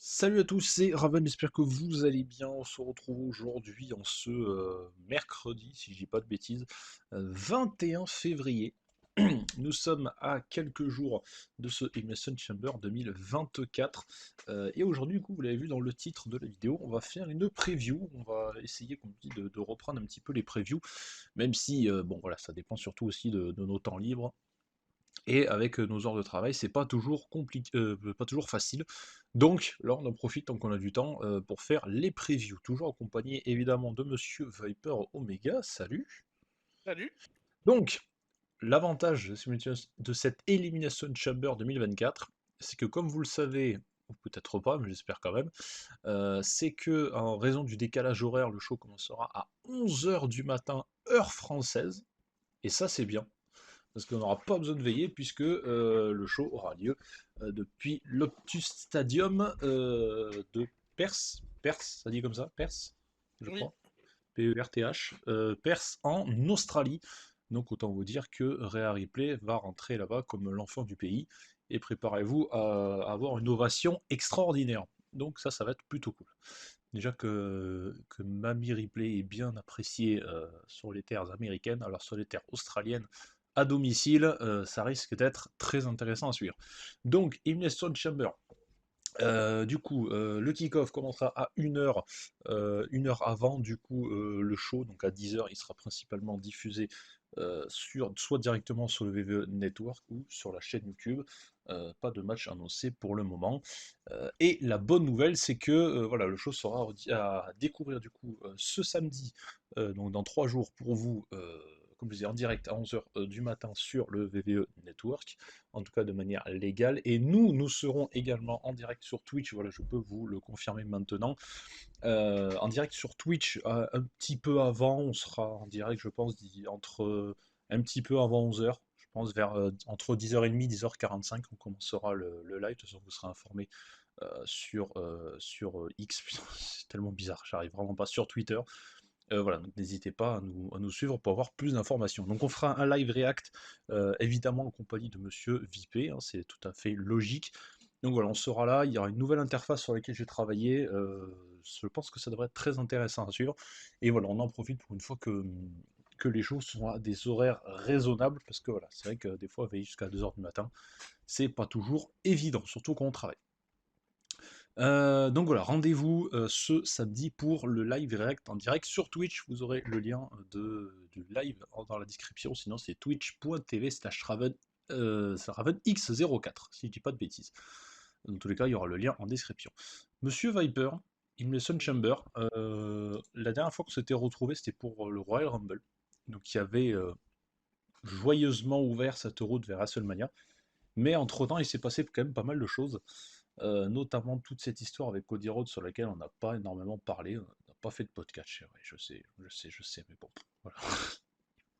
Salut à tous, c'est Raven, j'espère que vous allez bien. On se retrouve aujourd'hui en ce mercredi, si je dis pas de bêtises, 21 février. Nous sommes à quelques jours de ce Elimination Chamber 2024. Et aujourd'hui, du coup, vous l'avez vu dans le titre de la vidéo, on va faire une preview. On va essayer, comme je dis, de reprendre un petit peu les previews, même si, bon voilà, ça dépend surtout aussi de nos temps libres. Et avec nos heures de travail, c'est pas toujours compliqué, pas toujours facile. Donc là, on en profite tant qu'on a du temps pour faire les previews. Toujours accompagné évidemment de Monsieur Viper Omega. Salut. Salut. Donc, l'avantage de cette Elimination Chamber 2024, c'est que comme vous le savez, ou peut-être pas, mais j'espère quand même, c'est que en raison du décalage horaire, le show commencera à 11 heures du matin, heure française. Et ça, c'est bien parce qu'on n'aura pas besoin de veiller puisque le show aura lieu depuis l'Optus Stadium de Perth. Perth, ça dit comme ça, Perth, je Oui. crois. Perth, Perth en Australie. Donc autant vous dire que Rhea Ripley va rentrer là-bas comme l'enfant du pays et préparez-vous à avoir une ovation extraordinaire. Donc ça va être plutôt cool. Déjà que Mamie Ripley est bien appréciée sur les terres américaines, alors sur les terres australiennes, à domicile, ça risque d'être très intéressant à suivre. Donc, Elimination Chamber. Du coup, le kick-off commencera à 1 heure, 1 heure avant du coup le show, donc à 10 heures, il sera principalement diffusé soit directement sur le VVE Network ou sur la chaîne YouTube. Pas de match annoncé pour le moment. Et la bonne nouvelle, c'est que voilà, le show sera à découvrir du coup ce samedi, donc dans 3 jours pour vous, comme je disais, en direct à 11 heures du matin sur le VVE Network, en tout cas de manière légale. Et nous serons également en direct sur Twitch, voilà, je peux vous le confirmer maintenant. En direct sur Twitch, un petit peu avant, on sera en direct, je pense, un petit peu avant 11 heures. Je pense vers entre 10h30 et 10h45, on commencera le live. De toute façon, vous serez informé sur X, c'est tellement bizarre, j'arrive vraiment pas, sur Twitter. Voilà, donc n'hésitez pas à nous suivre pour avoir plus d'informations. Donc on fera un live react, évidemment en compagnie de Monsieur Vipé, hein, c'est tout à fait logique. Donc voilà, on sera là, il y aura une nouvelle interface sur laquelle j'ai travaillé, je pense que ça devrait être très intéressant à suivre. Et voilà, on en profite pour une fois que les choses sont à des horaires raisonnables, parce que voilà, c'est vrai que des fois, veiller jusqu'à 2 heures du matin, c'est pas toujours évident, surtout quand on travaille. Donc voilà, rendez-vous ce samedi pour le live react en direct sur Twitch. Vous aurez le lien du live dans la description. Sinon, c'est twitch.tv/Raven, RavenX04, si je dis pas de bêtises. Dans tous les cas, il y aura le lien en description. Monsieur Viper, Elimination Oui. Chamber, la dernière fois qu'on s'était retrouvé, c'était pour le Royal Rumble. Donc il y avait joyeusement ouvert cette route vers WrestleMania. Mais entre-temps, il s'est passé quand même pas mal de choses, notamment toute cette histoire avec Cody Rhodes sur laquelle on n'a pas énormément parlé, on n'a pas fait de podcast, ouais, je sais, mais bon, voilà.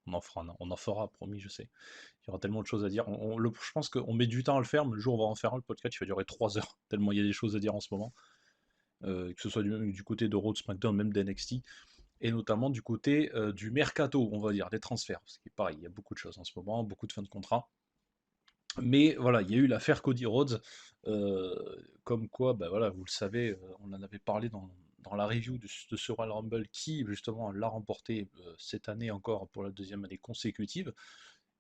On en fera, promis, je sais. Il y aura tellement de choses à dire. Je pense qu'on met du temps à le faire, mais le jour où on va en faire un, le podcast, il va durer 3 heures, tellement il y a des choses à dire en ce moment, que ce soit du côté de Rhodes, SmackDown, même d'NXT, et notamment du côté du mercato, on va dire, des transferts, parce que pareil, il y a beaucoup de choses en ce moment, beaucoup de fins de contrat. Mais voilà, il y a eu l'affaire Cody Rhodes, comme quoi, bah voilà, vous le savez, on en avait parlé dans la review de ce Royal Rumble qui, justement, l'a remporté cette année encore pour la deuxième année consécutive.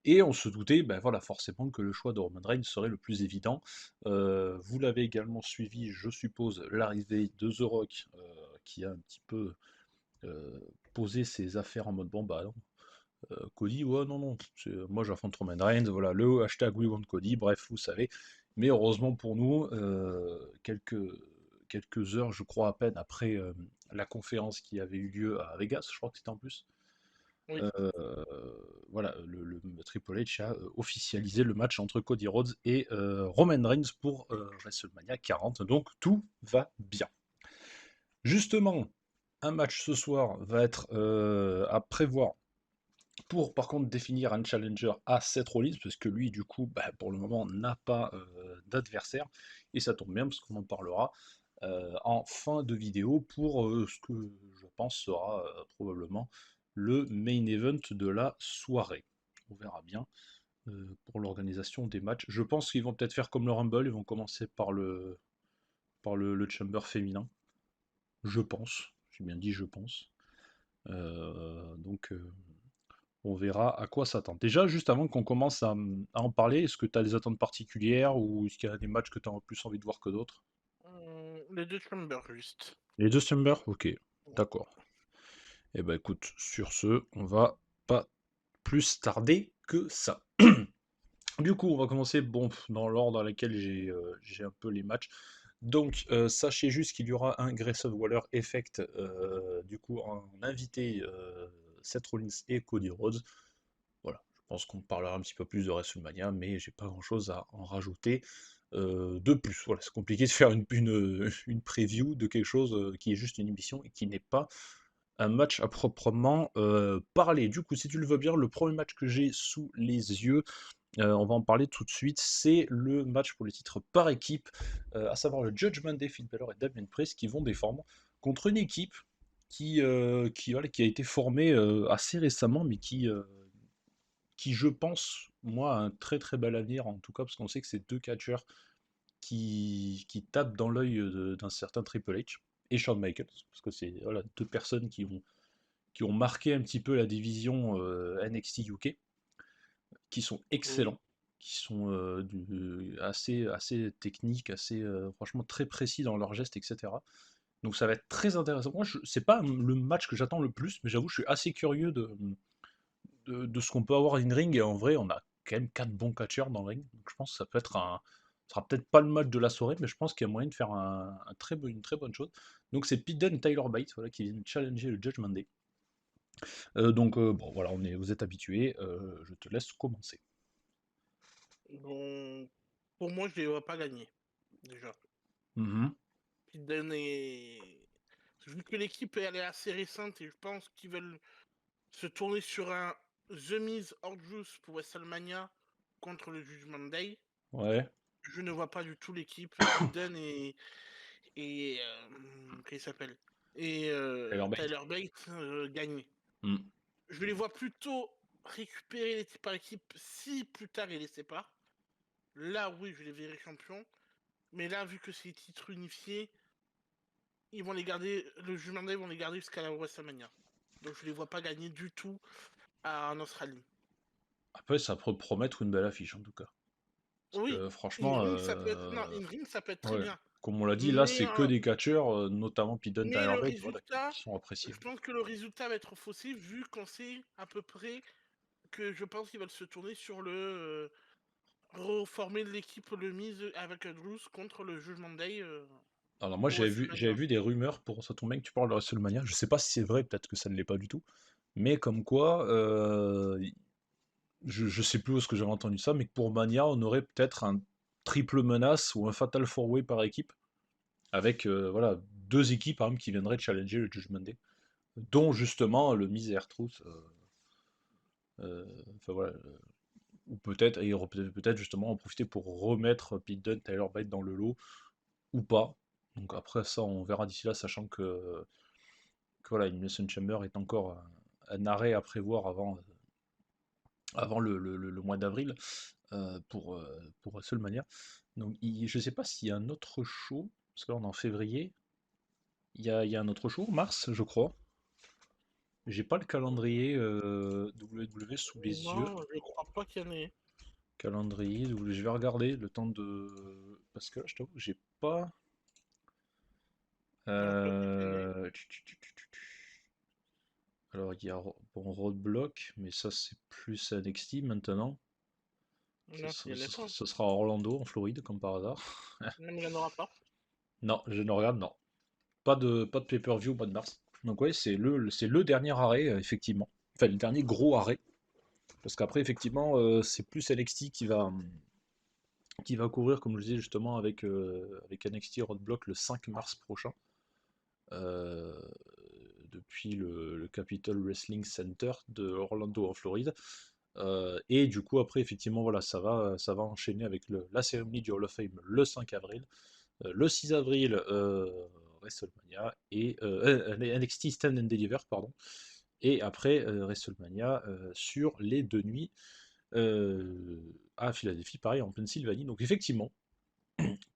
Et on se doutait, ben voilà, forcément que le choix de Roman Reigns serait le plus évident. Vous l'avez également suivi, je suppose, l'arrivée de The Rock, qui a un petit peu euh, posé ses affaires en mode bon, bah non, Cody, ouais, non, non, moi j'affronte Roman Reigns, voilà, le hashtag We Want Cody, bref, vous savez. Mais heureusement pour nous, quelques heures, je crois à peine après la conférence qui avait eu lieu à Vegas, je crois que c'était en plus, Oui. euh, voilà, le Triple H a officialisé le match entre Cody Rhodes et Roman Reigns pour WrestleMania 40, donc tout va bien. Justement, un match ce soir va être à prévoir pour par contre définir un challenger à Seth Rollins, parce que lui du coup bah, pour le moment n'a pas d'adversaire, et ça tombe bien parce qu'on en parlera en fin de vidéo pour ce que je pense sera probablement le main event de la soirée. On verra bien pour l'organisation des matchs. Je pense qu'ils vont peut-être faire comme le Rumble, ils vont commencer par par le Chamber féminin. Je pense. J'ai bien dit je pense. Donc, on verra à quoi s'attendre. Déjà, juste avant qu'on commence à en parler, est-ce que tu as des attentes particulières ou est-ce qu'il y a des matchs que tu as plus envie de voir que d'autres? Les deux Chambers, juste. Les deux Chamber? Ok, d'accord. Et ben écoute, sur ce, on va pas plus tarder que ça. Du coup, on va commencer bon, dans l'ordre dans lequel j'ai un peu les matchs. Donc, sachez juste qu'il y aura un Grayson Waller Effect, du coup, en invité Seth Rollins et Cody Rhodes. Voilà, je pense qu'on parlera un petit peu plus de WrestleMania, mais j'ai pas grand-chose à en rajouter de plus. Voilà, c'est compliqué de faire une preview de quelque chose qui est juste une émission et qui n'est pas un match à proprement parler. Du coup, si tu le veux bien, le premier match que j'ai sous les yeux, on va en parler tout de suite, c'est le match pour le titre par équipe, à savoir le Judgment Day, Finn Balor et Damien Priest qui vont défendre contre une équipe voilà, qui a été formée assez récemment, mais qui, je pense, moi, a un très très bel avenir, en tout cas, parce qu'on sait que c'est deux catcheurs qui tapent dans l'œil d'un certain Triple H et Shawn Michaels, parce que c'est voilà, deux personnes qui ont marqué un petit peu la division NXT UK, qui sont Oui. excellents, qui sont assez techniques, assez franchement très précis dans leurs gestes, etc. Donc ça va être très intéressant. Moi, c'est pas le match que j'attends le plus, mais j'avoue, je suis assez curieux de ce qu'on peut avoir in ring. Et en vrai, on a quand même quatre bons catcheurs dans le ring. Donc je pense que ça peut être ce sera peut-être pas le match de la soirée, mais je pense qu'il y a moyen de faire une très bonne chose. Donc c'est Pete Dunne et Tyler Bate, voilà, qui viennent challenger le Judgment Day. Bon, voilà, vous êtes habitués. Je te laisse commencer. Bon, pour moi, je les vois pas gagner, déjà. Mhm. Puis donner... Vu que l'équipe elle est assez récente et je pense qu'ils veulent se tourner sur un The Miz or Juice pour WrestleMania contre le Judgment Day, Ouais, je ne vois pas du tout l'équipe Pete Dunne et comment il s'appelle et Tyler Bate. Tyler Bate gagner. Mm. Je les vois plutôt récupérer l'équipe par équipe si plus tard ils les séparent. Là, oui, je les verrai champions. Mais là, vu que c'est titre unifié, ils vont les garder, le Judgment Day vont les garder jusqu'à la WrestleMania. Donc je les vois pas gagner du tout en Australie. Après, ça peut promettre une belle affiche en tout cas. Parce Oui, que franchement, in-ring, ça peut être. Non, in-ring, ça peut être très ouais, bien. comme on l'a dit, là, Mais, c'est que des catcheurs, notamment Pete Dunne, mais Tyler le Bate, voilà, résultat, qui sont appréciés. je pense que le résultat va être faussé vu qu'on sait à peu près que je pense qu'ils veulent se tourner sur le reformer l'équipe le mise avec Drews contre le Judgment Day Alors moi, pour j'avais WrestleMania. vu des rumeurs pour ça tombe bien que tu parles de WrestleMania. Je sais pas si c'est vrai, peut-être que ça ne l'est pas du tout. Mais comme quoi, je sais plus où est-ce que j'avais entendu ça, mais que pour Mania, on aurait peut-être un triple menace ou un Fatal 4-Way par équipe, avec voilà, deux équipes par exemple, qui viendraient challenger le Judgment Day, dont justement le Miz et R-Truth. Enfin voilà, ou peut-être, et peut-être justement en profiter pour remettre Pete Dunne, Tyler Bate dans le lot, ou pas. Donc après ça, on verra d'ici là, sachant que voilà, Elimination Chamber est encore un arrêt à prévoir avant le mois d'avril pour WrestleMania. Donc je sais pas s'il y a un autre show, parce que là on est en février, il y a un autre show, mars je crois. J'ai pas le calendrier WWE sous les yeux. Non, je crois pas qu'il y en ait. Calendrier, je vais regarder le temps de... Parce que là, je t'avoue que j'ai pas... Non, je pense pas qu'il y en ait. Euh, Alors, il y a bon, Roadblock, mais ça, c'est plus NXT maintenant. Non, il y en a pas. Ce sera à Orlando, en Floride, comme par hasard. Non, mais il n'y en aura pas. Non, je ne regarde, non. Pas de pay-per-view au mois de mars. Donc, ouais, c'est le dernier arrêt, effectivement. Enfin, le dernier gros arrêt. Parce qu'après, effectivement, c'est plus NXT qui va couvrir, comme je le disais justement, avec NXT Roadblock le 5 mars prochain. euh, Depuis le Capitol Wrestling Center de Orlando en Floride. Et du coup, après, effectivement, voilà, ça va enchaîner avec la cérémonie du Hall of Fame le 5 avril. Le 6 avril, WrestleMania et NXT Stand and Deliver, pardon. Et après, WrestleMania sur les deux nuits à Philadelphie, pareil, en Pennsylvanie. Donc, effectivement,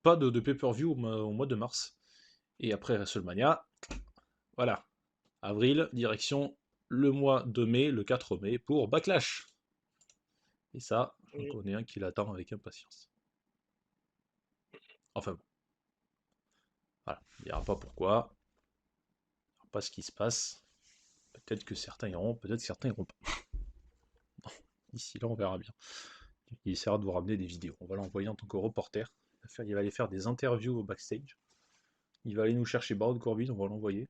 pas de pay-per-view au mois de mars. Et après WrestleMania, voilà, avril, direction le mois de mai, le 4 mai, pour Backlash. Et ça, j'en Oui. connais un qui l'attend avec impatience. Enfin bon, voilà, il n'y aura pas pourquoi, pas ce qui se passe. Peut-être que certains iront, peut-être que certains iront pas. D'ici là, on verra bien. Il essaiera de vous ramener des vidéos. On va l'envoyer en tant que reporter. Il va aller faire des interviews au backstage. Il va aller nous chercher Baron Corbin, on va l'envoyer.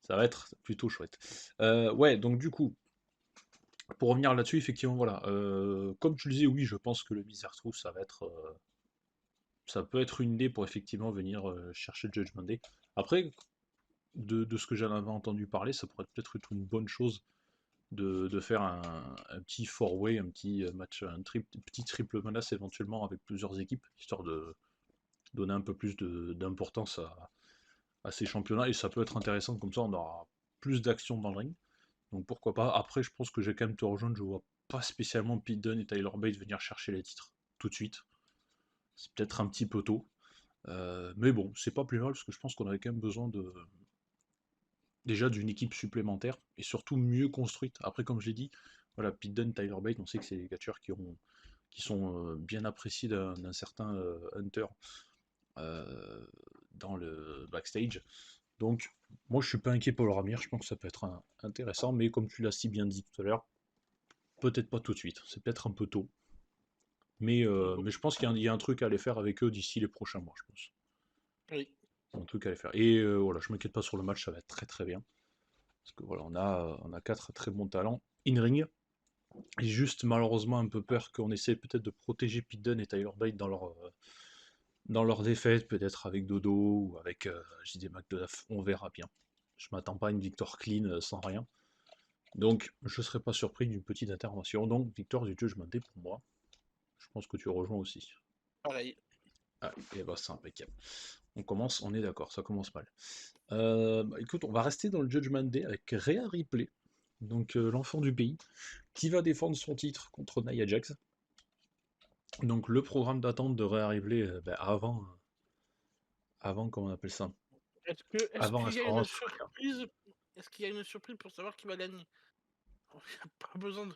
Ça va être plutôt chouette. Ouais, donc du coup, pour revenir là-dessus, effectivement, voilà. Comme tu le disais, oui, je pense que le Bizarre Truth, ça va être. Ça peut être une idée pour effectivement venir chercher le Judgment Day. Après, de ce que j'en avais entendu parler, ça pourrait peut-être être une bonne chose de faire un petit four-way, un petit match, petit triple menace éventuellement avec plusieurs équipes, histoire de donner un peu plus d'importance à ces championnats. Et ça peut être intéressant, comme ça on aura plus d'action dans le ring. Donc pourquoi pas. Après, je pense que j'ai quand même te rejoindre, je vois pas spécialement Pete Dunne et Tyler Bate venir chercher les titres tout de suite. C'est peut-être un petit peu tôt. Mais bon, c'est pas plus mal parce que je pense qu'on avait quand même besoin déjà d'une équipe supplémentaire et surtout mieux construite. Après, comme je l'ai dit, voilà, Pete Dunne, Tyler Bate, on sait que c'est des catcheurs qui sont bien appréciés d'un certain Hunter dans le backstage. Donc, moi, je suis pas inquiet pour leur avenir. Je pense que ça peut être intéressant, mais comme tu l'as si bien dit tout à l'heure, peut-être pas tout de suite. C'est peut-être un peu tôt. Mais je pense qu'il y a un truc à aller faire avec eux d'ici les prochains mois, je pense. Oui. Un truc à aller faire. Et voilà, je m'inquiète pas sur le match, ça va être très très bien. Parce que voilà, on a 4 très bons talents in-ring. J'ai juste malheureusement un peu peur qu'on essaie peut-être de protéger Pete Dunne et Tyler Bate dans leur défaite, peut-être avec Dodo ou avec JD McDuff, on verra bien. Je m'attends pas à une victoire clean sans rien. Donc je serais pas surpris d'une petite intervention. Donc victoire du Judgment Day pour moi. Je pense que tu rejoins aussi. Pareil. Ah, et bah c'est impeccable. On commence, on est d'accord, ça commence mal. Écoute, on va rester dans le Judgment Day avec Rhea Ripley, donc l'enfant du pays, qui va défendre son titre contre Nia Jax. Donc le programme d'attente de Rhea Ripley avant, comment on appelle ça? Est-ce Avant qu'il y a une WrestleMania, c'est rien. surprise? Est-ce qu'il y a une surprise pour savoir qui va gagner? Il n'y a pas besoin de.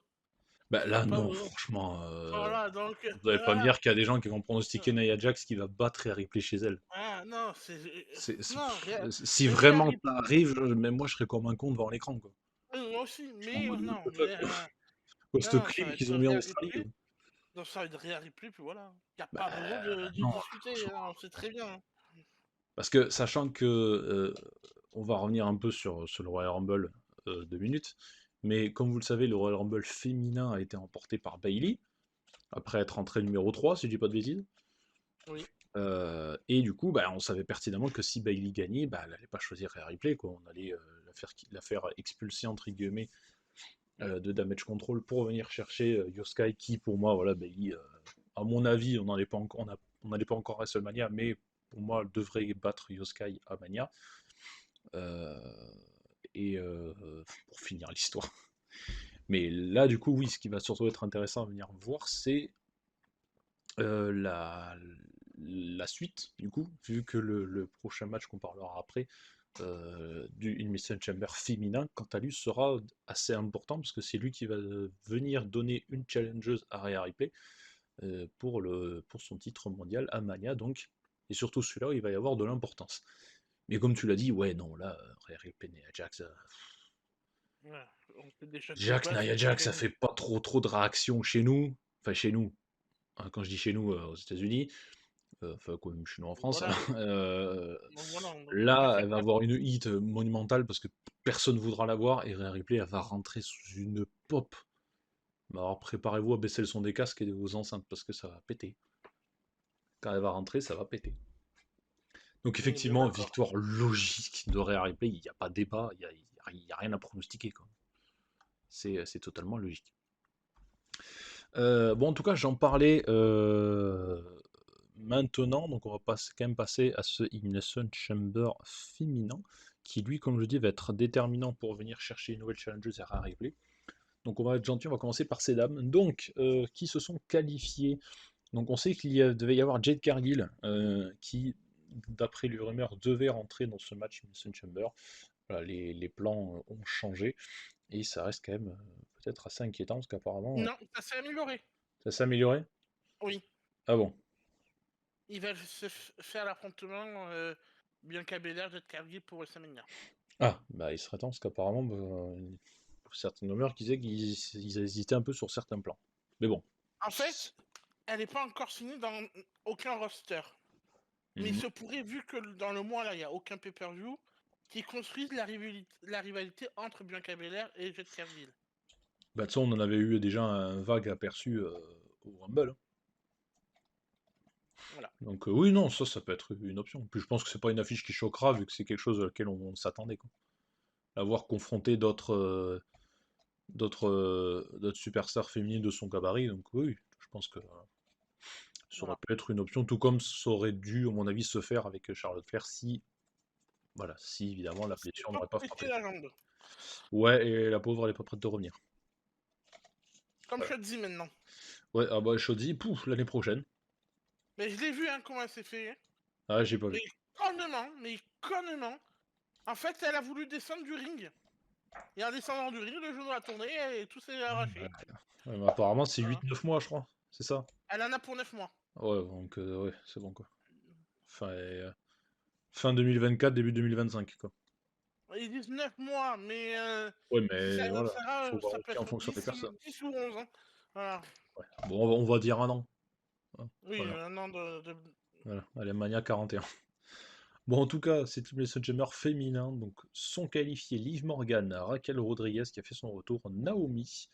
Bah Il y a là pas non, besoin. franchement, Voilà, donc vous allez pas me voilà. dire qu'il y a des gens qui vont pronostiquer Nia Jax qui va battre Rhea Ripley chez elle. Ah non, non, Si Rhea vraiment ça Ripley. arrive, même moi je serais comme un con devant l'écran, quoi. Moi aussi, Je suis en mais mode what non, the fuck, quoi. Quoi, cette non, ça clim va qu'ils être ont mis en Rhea Australie. Ripley. Non, ça va être Rhea Ripley, puis voilà. Il n'y a Bah pas besoin de non, discuter, franchement. hein, on sait très bien. Parce que sachant que on va revenir un peu sur le Royal Rumble 2 minutes, mais comme vous le savez, le Royal Rumble féminin a été remporté par Bayley, après être entrée numéro 3, si je dis pas de bêtises. Oui. Et du coup, bah, on savait pertinemment que si Bayley gagnait, bah, elle n'allait pas choisir Rhea Ripley, quoi. On allait la faire expulser entre guillemets de Damage Control pour venir chercher Yoskai, qui pour moi, voilà, Bayley, à mon avis, on n'allait pas encore, on n'allait pas encore à WrestleMania, mais pour moi, elle devrait battre Yoskai à Mania. Euh, et pour finir l'histoire. Mais là, du coup, oui, ce qui va surtout être intéressant à venir voir, c'est euh, la, la suite, du coup, vu que le prochain match qu'on parlera après, du Elimination Chamber féminin, quant à lui, sera assez important, parce que c'est lui qui va venir donner une challengeuse à Rhea Ripley pour son titre mondial à Mania, donc, et surtout celui-là, il va y avoir de l'importance. Mais comme tu l'as dit, ouais, non, là, Rhea Ripley et Ajax, Voilà. On sait déjà que le Jack, match Nia va être Jax, ça gagné. fait pas trop de réactions chez nous. Enfin, chez nous. Hein, quand je dis chez nous, aux États-Unis, enfin, quoi, même chez nous en France. Voilà. Euh, Donc voilà, on là, préfère elle va pas. avoir une hit monumentale parce que personne ne voudra la voir et Rhea Ripley, elle va rentrer sous une pop. Mais alors, préparez-vous à baisser le son des casques et aux enceintes parce que ça va péter. Quand elle va rentrer, ça va péter. Donc, On est bien effectivement, d'accord. victoire logique de Rhea Ripley, il n'y a pas de débat, il y a rien à pronostiquer, quoi. C'est totalement logique. Bon, en tout cas, j'en parlais maintenant, donc on va quand même passer à ce Elimination Chamber féminin, qui lui, comme je dis, va être déterminant pour venir chercher une nouvelle challengeuse à Ripley. Donc on va être gentil, on va commencer par ces dames. Donc, qui se sont qualifiées Donc on sait devait y avoir Jade Cargill qui, d'après les rumeurs, devait rentrer dans ce match Elimination Chamber. Voilà, les plans ont changé et ça reste quand même peut-être assez inquiétant parce qu'apparemment Non, ça s'est amélioré. ça s'est amélioré. Oui. Ah bon? Il va faire l'affrontement Bianca Belair, Jet Cargill pour WrestleMania. Ah, bah il serait temps parce qu'apparemment certaines rumeurs qui disaient qu'ils hésitaient un peu sur certains plans. Mais bon. En fait, elle n'est pas encore signée dans aucun roster. Mais il Mhm. se pourrait, vu que dans le mois là, il n'y a aucun pay-per-view, qu'ils construisent la rivalité entre Bianca Belair et Jet Cargill. Bah, de toute façon, on en avait eu déjà un vague aperçu au Rumble, hein. Voilà. Donc oui, non, ça peut être une option. Puis je pense que c'est pas une affiche qui choquera vu que c'est quelque chose auquel on s'attendait, quoi. Avoir confronté d'autres superstars féminines de son gabarit, donc oui, je pense que ça aurait Voilà. pu être une option, tout comme ça aurait dû, à mon avis, se faire avec Charlotte Flair si, voilà, si évidemment la C'est blessure pas n'aurait pas pété frappé. la jambe. Ouais, et la pauvre, elle est pas prête de revenir. Comme Ouais, je te dis maintenant. ouais, ah bah Shoddy, pouf, l'année prochaine. Mais je l'ai vu, hein, comment elle s'est fait. Ah, j'ai pas Mais vu. connement. En fait, elle a voulu descendre du ring. Et en descendant du ring, le genou a tourné et tout s'est arraché. Ouais, mais apparemment, c'est Voilà. 8-9 mois, je crois. C'est ça? Elle en a pour 9 mois. Ouais, donc ouais, c'est bon, quoi. Fin, fin 2024, début 2025, quoi. Ils disent 9 mois, mais Ouais, si ça mais voilà, faut voir ça peut aussi en être fonction des personnes. 10 ou 11 ans. Voilà. Ouais. Bon, on va dire un an, hein. Oui, Voilà, un an voilà. Alemania 41. Bon, en tout cas, c'est Elimination Chamber féminin, donc sont qualifiés Liv Morgan, Raquel Rodriguez qui a fait son retour, Naomi,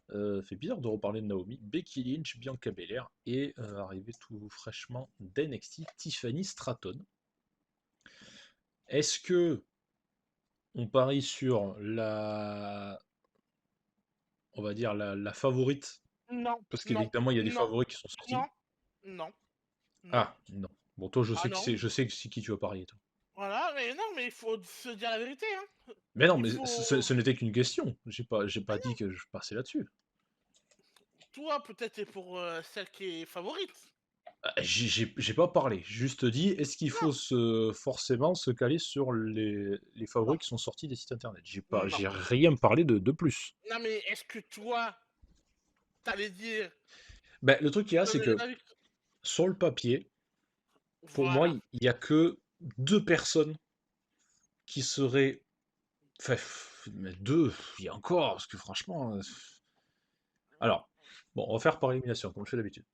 fait bizarre de reparler de Naomi, Becky Lynch, Bianca Belair et arrivé tout fraîchement d'NXT, Tiffany Stratton. Est-ce que on parie sur on va dire la favorite, Non, parce non, qu'évidemment il y a des non, favoris qui sont sortis. non, non, non. Ah non. Bon, toi Ah non. je sais que c'est qui tu vas parier, toi. Voilà, mais non, mais il faut se dire la vérité, hein. Mais non, Il mais faut. ce n'était qu'une question. J'ai Mais pas dit non, que je passais là-dessus. toi, peut-être, t'es pour celle qui est favorite. J'ai pas parlé. Juste dit, est-ce qu'il faut Non, forcément se caler sur les non, favoris qui sont sortis des sites internet? non. J'ai rien parlé de plus. Non, mais est-ce que toi, t'allais dire. Ben, le truc qu'il y a, c'est Donner que la victoire. sur le papier, pour moi, Voilà. il y a que deux personnes qui seraient. Enfin, mais deux, il y a encore, parce que franchement. Alors, bon, on va faire par élimination, comme je fais d'habitude.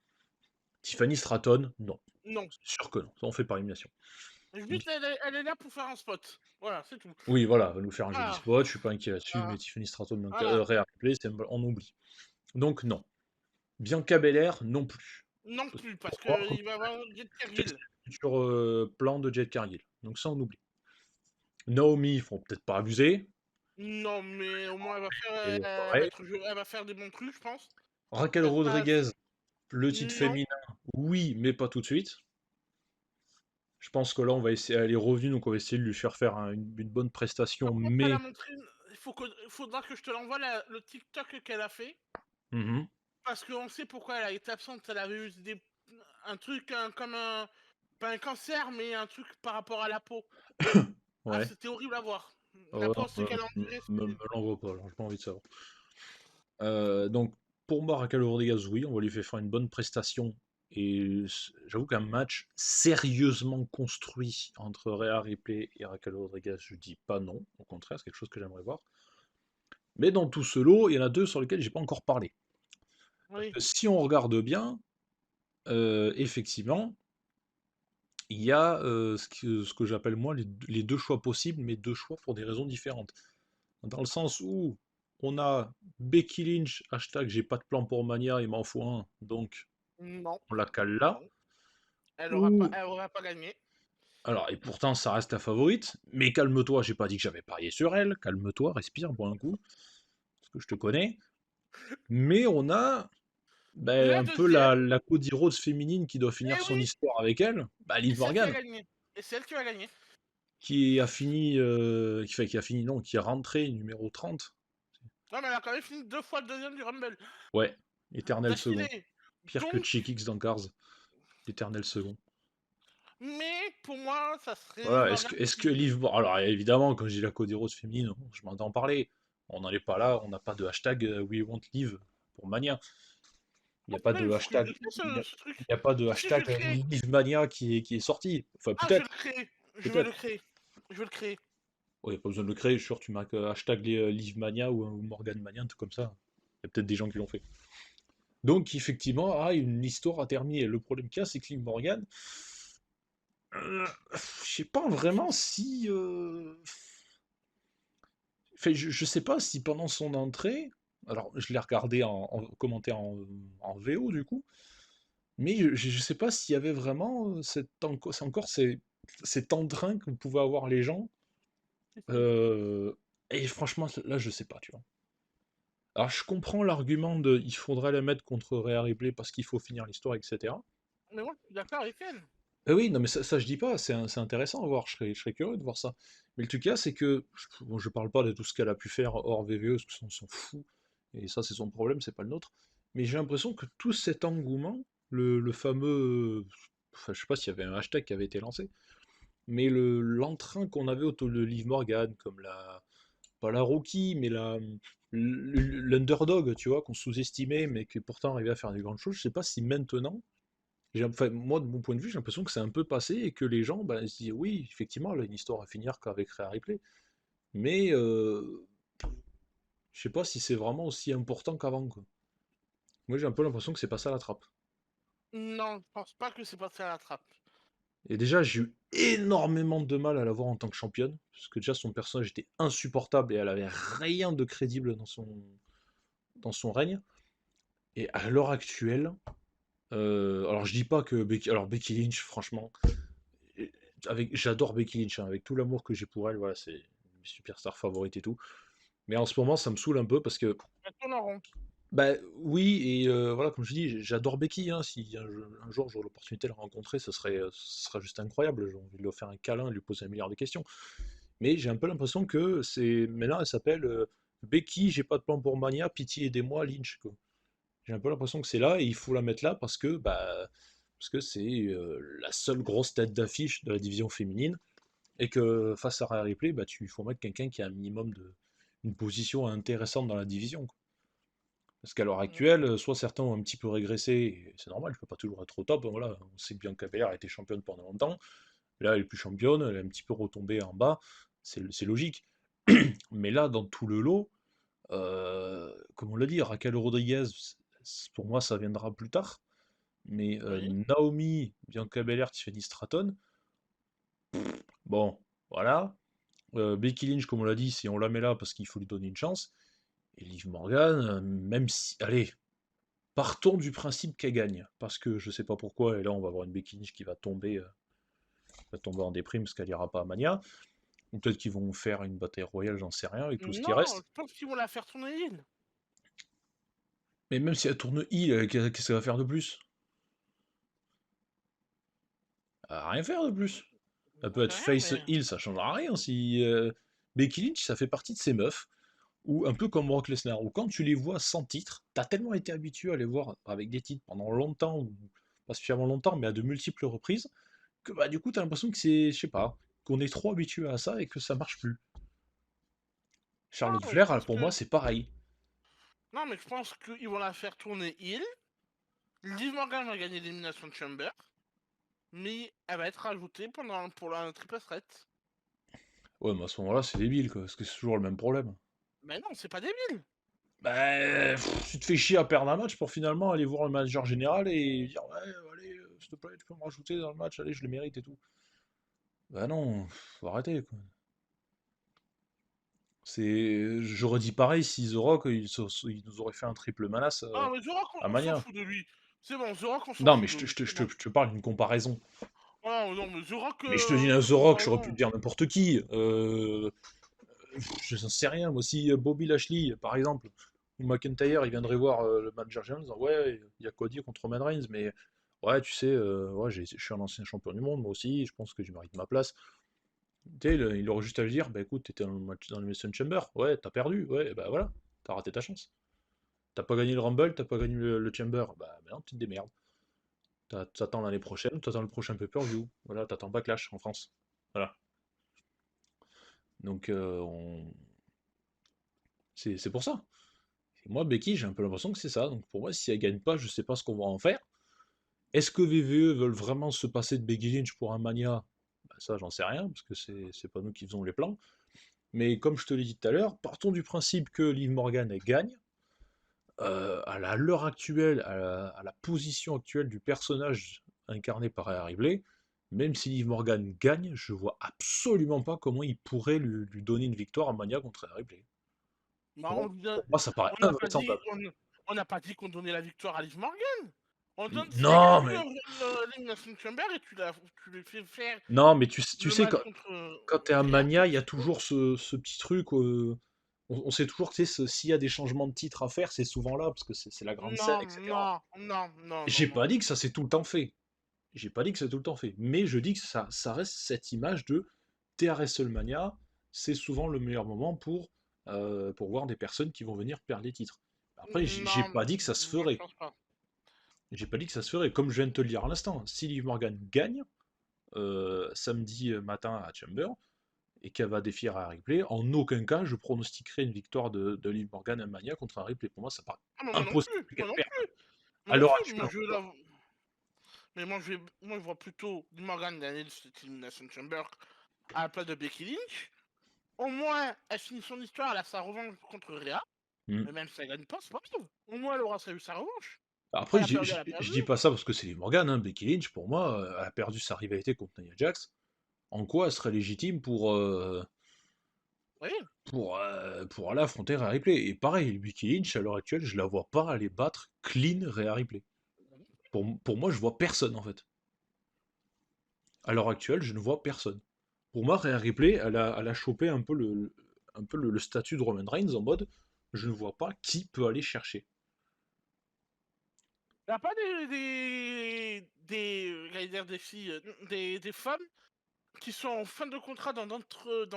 Tiffany Stratton, non. Non. C'est sûr que non. Ça, on fait par élimination. Juste, elle est là pour faire un spot. Voilà, c'est tout. Oui, voilà, elle va nous faire un joli Ah, spot, je suis pas inquiet là-dessus, mais ah, Tiffany Stratton, donc, voilà. Rhea Ripley, on oublie. Donc non. Bianca Belair, non plus. Non plus, parce Pourquoi? qu'il va y avoir Jet C'est Cargill. le futur plan de Jade Cargill. Donc ça, on oublie. Naomi, ils font peut-être pas abuser. Non, mais au moins, Et elle va pareil. elle va faire des bons trucs, je pense. Raquel Peut-être pas. Rodriguez, le titre Non. féminin, oui, mais pas tout de suite. Je pense que là, on va essayer, elle est revenue, donc on va essayer de lui faire faire une bonne prestation, Par contre, elle a mais. montré. Il faudra que je te l'envoie le TikTok qu'elle a fait. Mhm. Parce qu'on sait pourquoi elle a été absente. Elle avait eu un truc comme un. Pas un cancer, mais un truc par rapport à la peau. Ah, Ouais. c'était horrible à voir. La Oh, peau, ce qu'elle a enduré, me c'était. l'envoie pas, alors j'ai pas envie de savoir. Donc, pour moi, Raquel Rodriguez, oui, on va lui faire une bonne prestation. Et j'avoue qu'un match sérieusement construit entre Rhea Ripley et Raquel Rodriguez, je dis pas non. Au contraire, c'est quelque chose que j'aimerais voir. Mais dans tout ce lot, il y en a deux sur lesquels j'ai pas encore parlé. Parce Oui. que si on regarde bien, effectivement, il y a ce que j'appelle moi les deux choix possibles, mais deux choix pour des raisons différentes. Dans le sens où on a Becky Lynch, hashtag j'ai pas de plan pour Mania, il m'en faut un, donc Non. on la cale là. Non. Ou Elle aura pas gagné. alors, et pourtant ça reste ta favorite, mais calme-toi, j'ai pas dit que j'avais parié sur elle, calme-toi, respire, bois un coup, parce que je te connais. Mais on a ben, La un peu deuxième. la Cody Rhodes féminine qui doit finir Eh son oui. histoire avec elle, bah, Et Liv celle qui a Morgan, gagné. Et celle qui va gagner. qui a fini, qui a fini, non, qui est rentrée numéro 30. Non, mais elle a quand même fini 2 fois le deuxième du Rumble. Ouais, éternel second. D'affilée. Pire que Donc, Chick X dans Cars, l'éternel second. mais pour moi, ça serait Liv Voilà, Morgan est-ce que qui. Liv... Bon, alors évidemment, quand je dis la Cody Rhodes féminine, je m'entends parler. On n'en est pas là, on n'a pas de hashtag We Want Liv pour Mania. Il n'y Ah, a pas putain, de il faut que je le hashtag, crée il ce truc. y a pas de Si, je vais hashtag le créer. Liv Mania qui est sorti. Enfin, Ah, je vais le peut-être, créer. Je vais le peut-être. créer. Je vais le créer. Il n'y a pas besoin de le créer, je suis sûr, tu marques hashtag Liv Mania ou Morgan Mania, un truc comme ça. Il y a peut-être des gens qui l'ont fait. Donc, effectivement, une histoire à terminer. Le problème qu'il y a, c'est que Liv Morgan, je sais pas vraiment si. Enfin, je sais pas si pendant son entrée, alors je l'ai regardé en commentaire en VO du coup, mais je sais pas s'il y avait vraiment c'est encore cet entrain que pouvaient avoir les gens. Si, si. euh, et franchement, là, je sais pas, tu vois. Alors, je comprends l'argument de il faudrait la mettre contre Rhea Ripley parce qu'il faut finir l'histoire, etc. Mais moi, je suis d'accord avec elle. Oui, non, mais ça, je dis pas, c'est intéressant à voir, je serais curieux de voir ça. Mais le truc là, c'est que, bon, je parle pas de tout ce qu'elle a pu faire hors VVE, parce que ça, on s'en fout, et ça, c'est son problème, c'est pas le nôtre. Mais j'ai l'impression que tout cet engouement, le fameux, enfin, je sais pas s'il y avait un hashtag qui avait été lancé, mais l'entrain qu'on avait autour de Liv Morgan, comme pas la rookie, mais l'underdog, tu vois, qu'on sous-estimait, mais qui pourtant arrivait à faire des grandes choses, je sais pas si maintenant, enfin, moi, de mon point de vue, j'ai l'impression que c'est un peu passé et que les gens se disent oui, effectivement, elle a une histoire à finir qu'avec Rhea Ripley. Mais je sais pas si c'est vraiment aussi important qu'avant, quoi. Moi, j'ai un peu l'impression que c'est passé à la trappe. Non, je pense pas que c'est passé à la trappe. Et déjà, j'ai eu énormément de mal à la voir en tant que championne, parce que déjà, son personnage était insupportable et elle avait rien de crédible dans son règne. Et à l'heure actuelle, alors je dis pas que Becky Lynch, franchement, j'adore Becky Lynch, hein, avec tout l'amour que j'ai pour elle, voilà, c'est une superstar favorite et tout. Mais en ce moment, ça me saoule un peu parce que, Elle tourne en rond. bah oui, et voilà, comme je dis, j'adore Becky, hein, si un jour j'aurais l'opportunité de la rencontrer, ce serait juste incroyable. J'ai envie de lui faire un câlin, de lui poser un milliard de questions. Mais j'ai un peu l'impression que c'est. Maintenant, elle s'appelle Becky, j'ai pas de plan pour Mania, pitié aidez-moi, Lynch, quoi. J'ai un peu l'impression que c'est là et il faut la mettre là parce que c'est la seule grosse tête d'affiche de la division féminine et que face à Rhea Ripley, bah, il faut mettre quelqu'un qui a un minimum une position intéressante dans la division, quoi. Parce qu'à l'heure actuelle, soit certains ont un petit peu régressé, et c'est normal, je peux pas toujours être au top. Voilà, on sait que Bianca Belair a été championne pendant longtemps. Là, elle est plus championne, elle est un petit peu retombée en bas. C'est logique. Mais là, dans tout le lot, comme on l'a dit, Raquel Rodriguez, pour moi, ça viendra plus tard. Mais Oui. Naomi, Bianca Belair, Tiffany Stratton, bon, voilà. Becky Lynch, comme on l'a dit, si on la met là parce qu'il faut lui donner une chance. Et Liv Morgan, même si. Allez, partons du principe qu'elle gagne. Parce que je sais pas pourquoi, et là on va avoir une Becky Lynch qui va tomber en déprime parce qu'elle ira pas à Mania. Ou peut-être qu'ils vont faire une bataille royale, j'en sais rien, avec tout ce qui Non, reste. je pense qu'ils vont la faire tourner île. Mais même si elle tourne heel, qu'est-ce qu'elle va faire de plus? Elle va rien faire de plus. Elle J'en peut sais être rien, face mais. heel, ça changera rien. Si Becky Lynch, ça fait partie de ces meufs ou un peu comme Brock Lesnar, où quand tu les vois sans titre, t'as tellement été habitué à les voir avec des titres pendant longtemps, ou pas suffisamment longtemps, mais à de multiples reprises, que bah du coup t'as l'impression que c'est, je sais pas, qu'on est trop habitué à ça et que ça marche plus. Non, Charlotte mais je Flair, pense pour moi, que. c'est pareil. Non, mais je pense qu'ils vont la faire tourner île. Liv Morgan va gagner l'élimination de Chamber. Mais elle va être rajoutée pour la triple threat. Ouais, mais à ce moment-là, c'est débile, quoi, parce que c'est toujours le même problème. Mais non, c'est pas débile. Bah, tu te fais chier à perdre un match pour finalement aller voir le manager général et dire ouais, allez, s'il te plaît, tu peux me rajouter dans le match, allez, je le mérite et tout. Bah non, faut arrêter, quoi. J'aurais dit pareil si The Rock, il nous aurait fait un triple menace Ah, mais The Rock, à on s'en Mania. fout de lui. C'est bon, The Rock, on s'en Non, mais fout je de te, lui. je te- C'est je te- bon. je te parle d'une comparaison. Ah, non, mais The Rock, Mais je te dis un The Rock, ah, j'aurais pu te non. dire n'importe qui. Je n'en sais rien. Moi, si Bobby Lashley, par exemple, ou McIntyre, il viendrait voir le manager général en disant ouais, il y a quoi dire contre Roman Reigns, mais ouais, tu sais, ouais, je suis un ancien champion du monde, moi aussi, je pense que je mérite ma place. Tu sais, il aurait juste à lui dire bah écoute, t'étais dans le match dans l'Elimination Chamber, ouais, t'as perdu, ouais, bah voilà, t'as raté ta chance. T'as pas gagné le Rumble, t'as pas gagné le Chamber. Bah maintenant, tu te démerdes. T'attends l'année prochaine, t'attends le prochain pay-per-view. Voilà, t'attends Backlash en France. Voilà. Donc, c'est pour ça. Et moi, Becky, j'ai un peu l'impression que c'est ça. Donc pour moi, si elle gagne pas, je sais pas ce qu'on va en faire. Est-ce que VVE veulent vraiment se passer de Becky Lynch pour un Mania? Bah, ça, j'en sais rien, parce que c'est pas nous qui faisons les plans. Mais comme je te l'ai dit tout à l'heure, partons du principe que Liv Morgan elle gagne. À l'heure actuelle, à la position actuelle du personnage incarné par Rhea Ripley, même si Liv Morgan gagne, je vois absolument pas comment il pourrait lui donner une victoire à Mania contre Rhea Ripley. Non, Pour moi, ça paraît on n'a pas dit, invraisemblable. on n'a pas dit qu'on donnait la victoire à Liv Morgan. On donne si elle Non, gagne mais l'Elimination Chamber et tu lui fais faire non, mais tu le sais, match contre quand t'es un Rhea, Mania, il y a c'est tout. toujours ce petit truc. On sait toujours que s'il y a des changements de titre à faire, c'est souvent là, parce que c'est la grande scène, Non, etc. non, non, non, non, J'ai non. pas dit que ça s'est tout le temps fait. J'ai pas dit que c'est tout le temps fait, mais je dis que ça reste cette image de t'es à WrestleMania, c'est souvent le meilleur moment pour voir des personnes qui vont venir perdre les titres. Après, j'ai Non, pas dit que ça se moi je ferait. pense pas. J'ai pas dit que ça se ferait. Comme je viens de te le dire à l'instant, si Liv Morgan gagne samedi matin à Chamber et qu'elle va défier un replay, en aucun cas je pronostiquerai une victoire de Liv Morgan à Mania contre un replay. Pour moi, ça paraît Ah, mais moi non impossible plus, moi qu'elle non perde. plus, moi À non l'heure plus. actuelle, Moi en je tout cas. la... Mais moi je vois plutôt Morgan gagner cette Elimination Chamber à la place de Becky Lynch. Au moins, elle finit son histoire, elle a sa revanche contre Rhea. Hmm. Mais même si elle gagne pas, c'est pas grave. Au moins, elle aura eu sa revanche. Après, Elle a perdu, elle a je perdu. dis pas ça parce que c'est Liv Morgan, hein. Becky Lynch, pour moi, elle a perdu sa rivalité contre Nia Jax. En quoi elle serait légitime Oui. pour aller affronter Rhea Ripley? Et pareil, Becky Lynch, à l'heure actuelle, je la vois pas aller battre clean Rhea Ripley. Pour moi, je vois personne, en fait. À l'heure actuelle, je ne vois personne. Pour moi, Rhea Ripley, elle a chopé un peu le statut de Roman Reigns en mode je ne vois pas qui peut aller chercher. Il n'y a pas j'allais dire des filles, des femmes qui sont en fin de contrat dans d'autres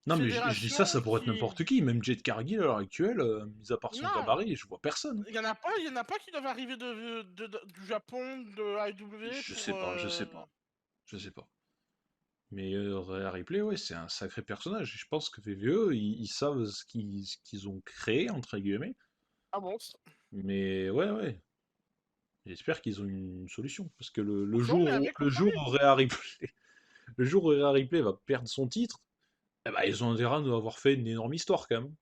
Non, mais je dis ça, fédérations ça pourrait être qui. n'importe qui, même Jade Cargill à l'heure actuelle, mis à part son Non, gabarit, je vois personne. il y en a pas qui doivent arriver du Japon, de AEW Je pour. sais pas, je sais pas, je sais pas. Mais Rhea Ripley, ouais, c'est un sacré personnage. Je pense que VVE, ils savent ce qu'ils ont créé, entre guillemets. Ah bon, Mais ouais, ouais. J'espère qu'ils ont une solution. Parce que franchement, mais un mec le comme jour Paris. où Rhea Ripley, le jour où Rhea Ripley va perdre son titre, eh ben, ils ont intérêt à nous avoir fait une énorme histoire quand même.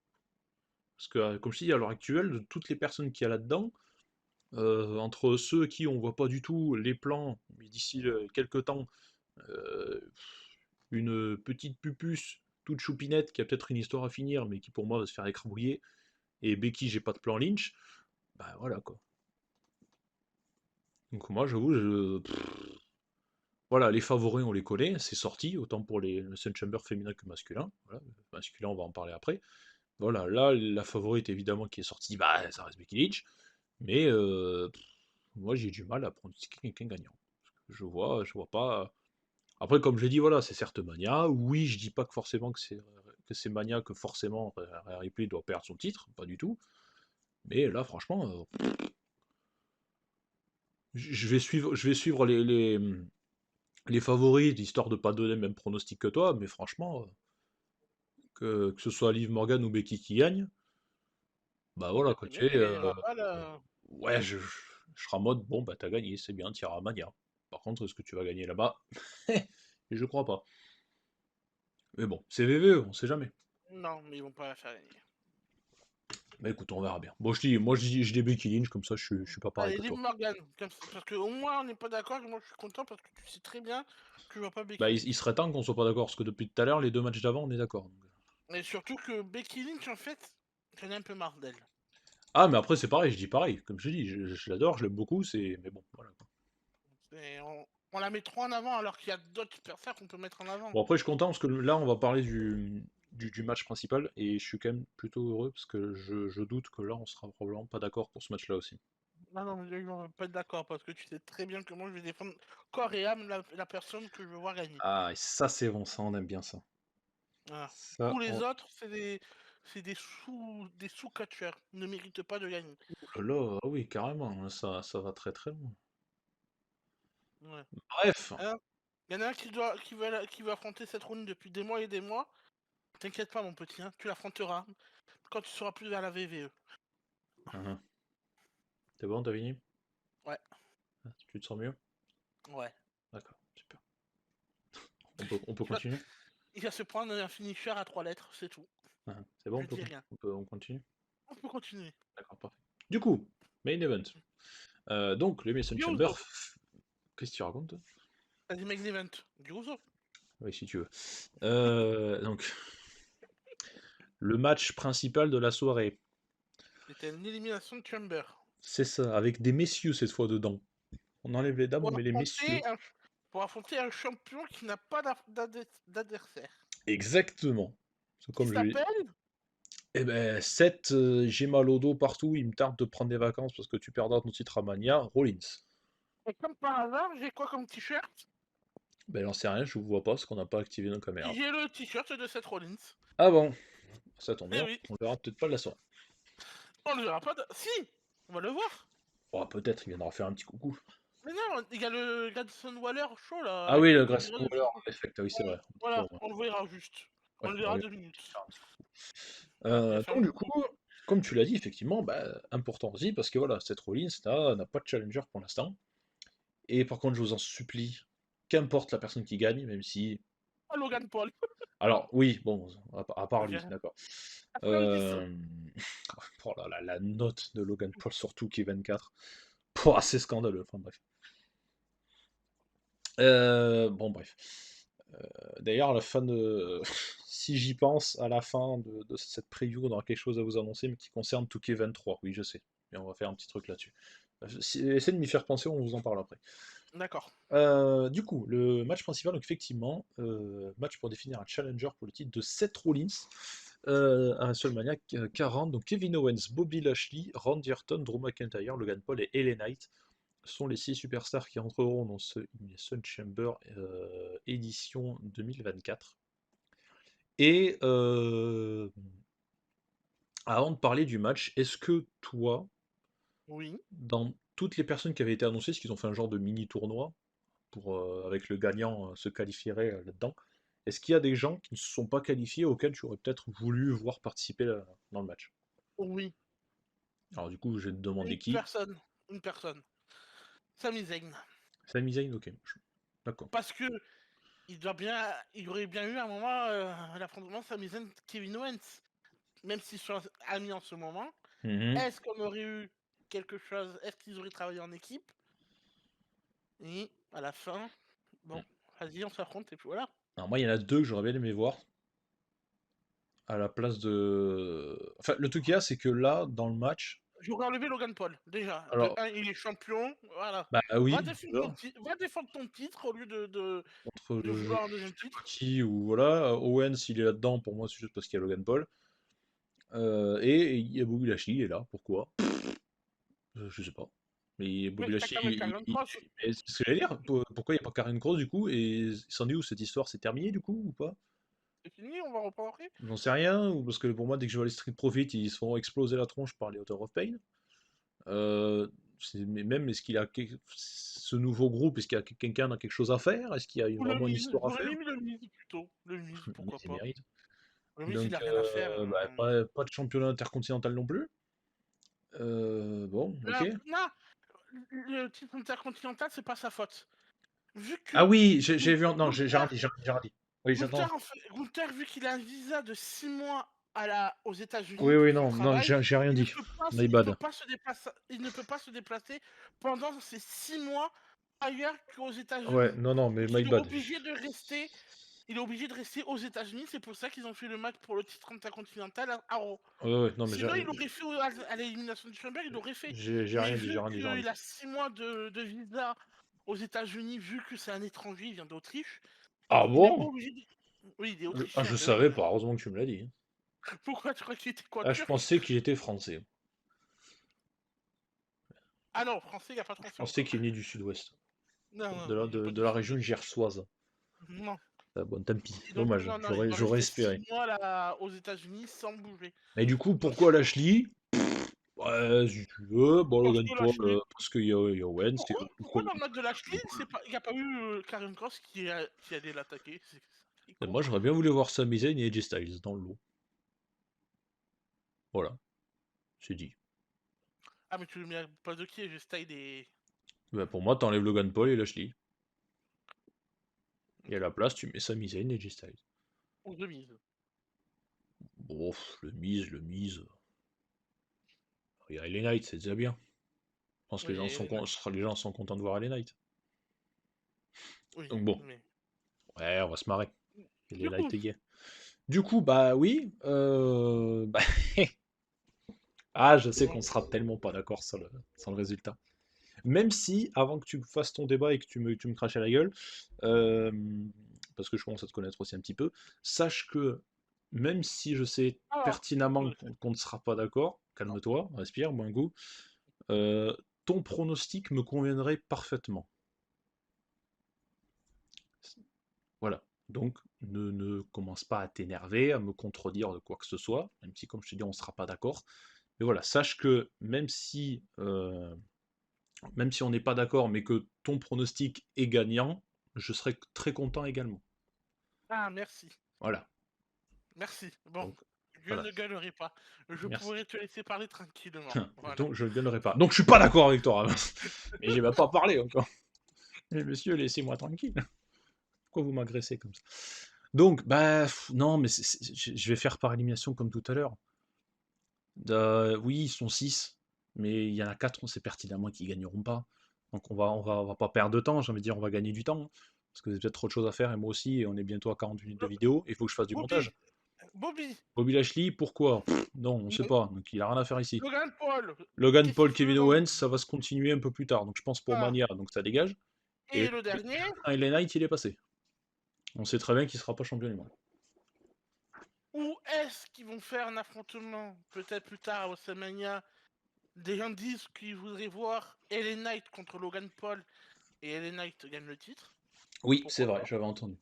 Parce que, comme je dis, à l'heure actuelle, de toutes les personnes qu'il y a là-dedans, entre ceux qui on voit pas du tout les plans, mais d'ici quelques temps, euh, une petite pupuce toute choupinette qui a peut-être une histoire à finir, mais qui pour moi va se faire écrabouiller, et Becky, j'ai pas de plan Lynch, bah voilà quoi. Donc moi j'avoue, voilà, les favoris on les connaît, c'est sorti, autant pour le Sun Chamber féminin que masculin. Voilà, masculin on va en parler après. Voilà, là la favorite évidemment qui est sortie, bah ça reste Becky Lynch, mais moi j'ai du mal à pronostiquer quelqu'un gagnant. Je vois pas. Après, comme j'ai dit, voilà, c'est certes Mania. Oui, je dis pas que forcément que c'est Mania que forcément Rhea Ripley doit perdre son titre, pas du tout. Mais là, franchement, je vais suivre les favoris, histoire de pas donner le même pronostic que toi. Mais franchement, que ce soit Liv Morgan ou Becky qui gagne, bah Oh, voilà, bah quoi, tant tu mieux, sais, tu gagneras pas là. ouais, je serai en mode, bon, bah t'as gagné, c'est bien, tu iras à Mania. Par contre, est-ce que tu vas gagner là-bas? Je crois pas. Mais bon, c'est VVE, on sait jamais. Non, mais ils vont pas la faire gagner. Bah écoute, on verra bien. Bon, je dis Becky Lynch, comme ça je suis pas pareil Allez, que Liv toi. Morgan, parce que au moins on n'est pas d'accord, et moi je suis content parce que tu sais très bien que je vois pas Bah, Becky il Lynch. serait temps qu'on soit pas d'accord, parce que depuis tout à l'heure, les deux matchs d'avant, on est d'accord. Et surtout que Becky Lynch, en fait, j'en ai un peu marre d'elle. Ah, mais après, c'est pareil, je dis pareil. Comme je te dis, je l'adore, je l'aime beaucoup, mais bon, voilà. On la met trop en avant alors qu'il y a d'autres personnes qu'on peut mettre en avant. Bon, après, je suis content, parce que là, on va parler du match principal, et je suis quand même plutôt heureux, parce que je doute que là, on sera probablement pas d'accord pour ce match-là aussi. Non, non, mais on va pas être d'accord parce que tu sais très bien que moi je vais défendre corps et âme la personne que je veux voir gagner. Ah, et ça, c'est bon, ça, on aime bien ça. Voilà. Ça, Tous les autres, c'est des. c'est des sous-catcheurs. Ils ne méritent pas de gagner. Oh là là, ah oui, carrément, ça va très très loin. Ouais. Bref, Hein, il y en a un qui veut affronter cette Rollins depuis des mois et des mois. T'inquiète pas, mon petit, hein, tu l'affronteras quand tu seras plus vers la VVE. hein. C'est bon, t'as fini? Ouais, Tu te sens mieux? ouais. D'accord, super. On peut Il va, continuer? il va se prendre un finisher à 3 lettres, c'est tout. C'est bon, Je dis rien. on continue? On peut continuer. D'accord, parfait. Du coup, main event. Donc, le Mason Du Chamber. Uso. Qu'est-ce que tu racontes? Vas-y, main event. Du Uso. Oui, si tu veux. Donc, le match principal de la soirée. C'était une élimination de Chamber. C'est ça, avec des messieurs cette fois dedans. On enlève les dames, on Pour met les messieurs. pour affronter un champion qui n'a pas d'adversaire. Exactement. C'est Qui comme je. s'appelle. Eh ben, 7, j'ai mal au dos partout, il me tarde de prendre des vacances parce que tu perdras ton titre à Mania, Rollins. Et comme par hasard, j'ai quoi comme t-shirt? Ben, j'en sais rien, je vous vois pas parce qu'on n'a pas activé nos caméras. J'ai le t-shirt de Seth Rollins. Ah bon, ça tombe Eh bien, oui, on le verra peut-être pas de la soirée. on le verra pas. Si, on va le voir. Oh, peut-être, il viendra faire un petit coucou. Mais non, il y a le Gadson Waller show là, Ah oui, avec le des Grayson bureaux de Waller, photos. en effet, oui, c'est vrai. Voilà, on le verra juste. Ouais, On le on verra va 2 minutes. faire un petit coucou. Voilà, il va faire Donc le du coup, coucou. comme tu l'as dit, effectivement, bah, important aussi, parce que voilà, cette Rollins n'a pas de challenger pour l'instant. Et par contre, je vous en supplie, qu'importe la personne qui gagne, même si. Ah, Logan Paul. Alors oui, bon, à part Ok. lui, d'accord. 90. Euh, Oh là là, la note de Logan Paul, surtout qui est 24. Pouah, c'est scandaleux, enfin bref. Bon, bref. D'ailleurs, la fin de. Si j'y pense, à la fin de cette preview, on aura quelque chose à vous annoncer, mais qui concerne 2K23. Oui, je sais. Et on va faire un petit truc là-dessus. Essayez de m'y faire penser, on vous en parle après. D'accord. Du coup, le match principal, donc effectivement, match pour définir un challenger pour le titre de Seth Rollins à WrestleMania 40. Donc Kevin Owens, Bobby Lashley, Randy Orton, Drew McIntyre, Logan Paul et LA Knight sont les 6 superstars qui entreront dans ce Elimination Chamber édition 2024. Et avant de parler du match, est-ce que toi, Oui. dans toutes les personnes qui avaient été annoncées, parce qu'ils ont fait un genre de mini tournoi pour avec le gagnant se qualifierait là-dedans, est-ce qu'il y a des gens qui ne se sont pas qualifiés auxquels tu aurais peut-être voulu voir participer dans le match? Oui. Alors du coup, je vais te demander Une qui. personne. Une personne. Sami Zayn. Sami Zayn, ok. D'accord. Parce que il aurait bien eu un moment l'affrontement Sami Zayn Kevin Owens. Même s'ils sont amis en ce moment. Mhm. Est-ce qu'on aurait eu quelque chose? Est-ce qu'ils auraient travaillé en équipe? Et à la fin, bon, vas-y, on s'affronte et puis voilà. Alors moi, il y en a deux que j'aurais bien aimé voir à la place de. Enfin, le truc qu'il y a, c'est que là, dans le match, J'aurais enlevé Logan Paul, déjà. De alors, un, il est champion, voilà. bah oui, déjà, Va défendre ton titre au lieu entre de vouloir un deuxième titre. Qui ou voilà, Owens, il est là-dedans, pour moi, c'est juste parce qu'il y a Logan Paul. Et il y a Bobby Lashley, il est là, pourquoi? Je sais pas. Mais Mais Bobby t'as Lashley, quand même Karen Cross. et c'est ce que j'allais dire, pourquoi il n'y a pas Karen Cross du coup? Et c'en est où cette histoire? C'est terminé du coup ou pas? C'est fini, on va reprendre après. J'en sais rien, ou parce que pour moi, dès que je vois les Street Profits, ils se font exploser la tronche par les Author of Pain. Mais même, est-ce qu'il a ce nouveau groupe, est-ce qu'il y a quelqu'un dans quelque chose à faire? Est-ce qu'il y a Ou le vraiment une Miz, histoire à j'aurais faire? mis le Miz plutôt. Le Miz, Mais pourquoi il pas. mérite. Le Miz, il Donc, a rien à faire. bah, pas de championnat intercontinental non plus. Bon, ok. Non, le titre intercontinental, c'est pas sa faute. Vu Ah que oui, j'ai vu. Non, j'ai Gunther, rien dit, j'ai rien dit. Oui, j'attends. Gunther, vu qu'il a un visa de 6 mois aux Oui, États-Unis oui, pour son non, non, travail, j'ai rien il ne dit. peut pas, My il peut bad. pas se déplacer, il ne peut pas se déplacer pendant ces 6 mois ailleurs qu'aux Ouais, États-Unis. non, non, mais Donc my il est bad. obligé de rester, aux États-Unis. C'est pour ça qu'ils ont fait le match pour le titre intercontinental à Raw. Ouais, ouais, non, mais Sinon, il aurait fait à l'élimination du Chamber, il aurait fait. j'ai Mais rien dit, j'ai vu rien dit, j'ai rien qu'il dit. a 6 mois de visa aux États-Unis, vu que c'est un étranger, il vient d'Autriche, Ah il n'est pas bon? obligé de. Oui, il est Ah, autrichien, je ben oui. savais pas, heureusement que tu me l'as dit. Pourquoi tu crois qu'il était quoi, Ah, je turc? pensais qu'il était français. Ah non, français, il n'y a pas de Je français pensais encore. qu'il venait du sud-ouest, Non, non, de il n'y a pas de de la sud. région gersoise. Non. Ah bon, tant pis, Et donc, dommage, non, non, il doit j'aurais rester espéré. 6 mois là, aux États-Unis sans bouger. Et du coup, Donc, pourquoi Lashley? Ouais, si tu veux, bon, parce Logan que Paul, Lashley. parce qu'il y a Owens, Pourquoi dans le match de Lashley, il n'y a pas eu Karrion Kross qui allait l'attaquer? C'est et con. moi j'aurais bien voulu voir Sami Zayn et AJ Styles dans le lot. Voilà, c'est dit. Ah, mais tu le mets à place de qui? Et style des. Bah, pour moi, t'enlèves Logan Paul et Lashley. Et à Ok. la place, tu mets Sami Zayn et AJ Styles. Ou de mise. Bon, le mise. Il y a LA Knight, c'est déjà bien. Je pense que Oui, les gens sont contents de voir LA Knight. oui, Donc bon, mais. ouais, on va se marrer. LA Du coup, Knight est gay. Du coup, bah oui. Bah, ah, je sais bon, qu'on sera tellement pas d'accord sur le résultat. Même si, avant que tu fasses ton débat et que tu me craches à la gueule, euh, parce que je commence à te connaître aussi un petit peu, sache que même si je sais alors, pertinemment je sais. qu'on ne sera pas d'accord, calme-toi, respire, bois un coup, euh, ton pronostic me conviendrait parfaitement. Voilà. Donc, ne commence pas à t'énerver, à me contredire de quoi que ce soit, même si, comme je te dis, on ne sera pas d'accord. Mais voilà, sache que même si on n'est pas d'accord, mais que ton pronostic est gagnant, je serai très content également. Ah, merci. Voilà. Merci. Bon, Donc, je voilà. ne gueulerai pas. Je Merci. pourrais te laisser parler tranquillement. Voilà. Donc, je ne gueulerai pas. Donc, je suis pas d'accord avec toi. Mais j'ai même pas parlé encore. Mais monsieur, laissez-moi tranquille. Pourquoi vous m'agressez comme ça? Donc, bah, non, mais je vais faire par élimination comme tout à l'heure. Oui, ils sont 6, mais il y en a 4, on sait pertinemment qu'ils gagneront pas. Donc on va pas perdre de temps, j'ai envie de dire, on va gagner du temps, hein, parce que vous avez peut-être trop de choses à faire, et moi aussi, et on est bientôt à 40 minutes de Lo- vidéo, et il faut que je fasse du montage. Bobby, Bobby, Bobby Lashley, pourquoi? Non, on sait non. pas, donc il a rien à faire ici. Logan Paul, Logan qu'est-ce qu'il Paul, fout Kevin dedans? Owens, ça va se continuer un peu plus tard, donc je pense pour Ah. Mania, donc ça dégage. Et Et le dernier, LA Knight, il est passé. On sait très bien qu'il sera pas champion du monde. où est-ce qu'ils vont faire un affrontement? Peut-être plus tard à WrestleMania. Des gens disent qu'ils voudraient voir LA Knight contre Logan Paul et LA Knight gagne le titre. Oui, c'est Pourquoi vrai, pas? j'avais entendu.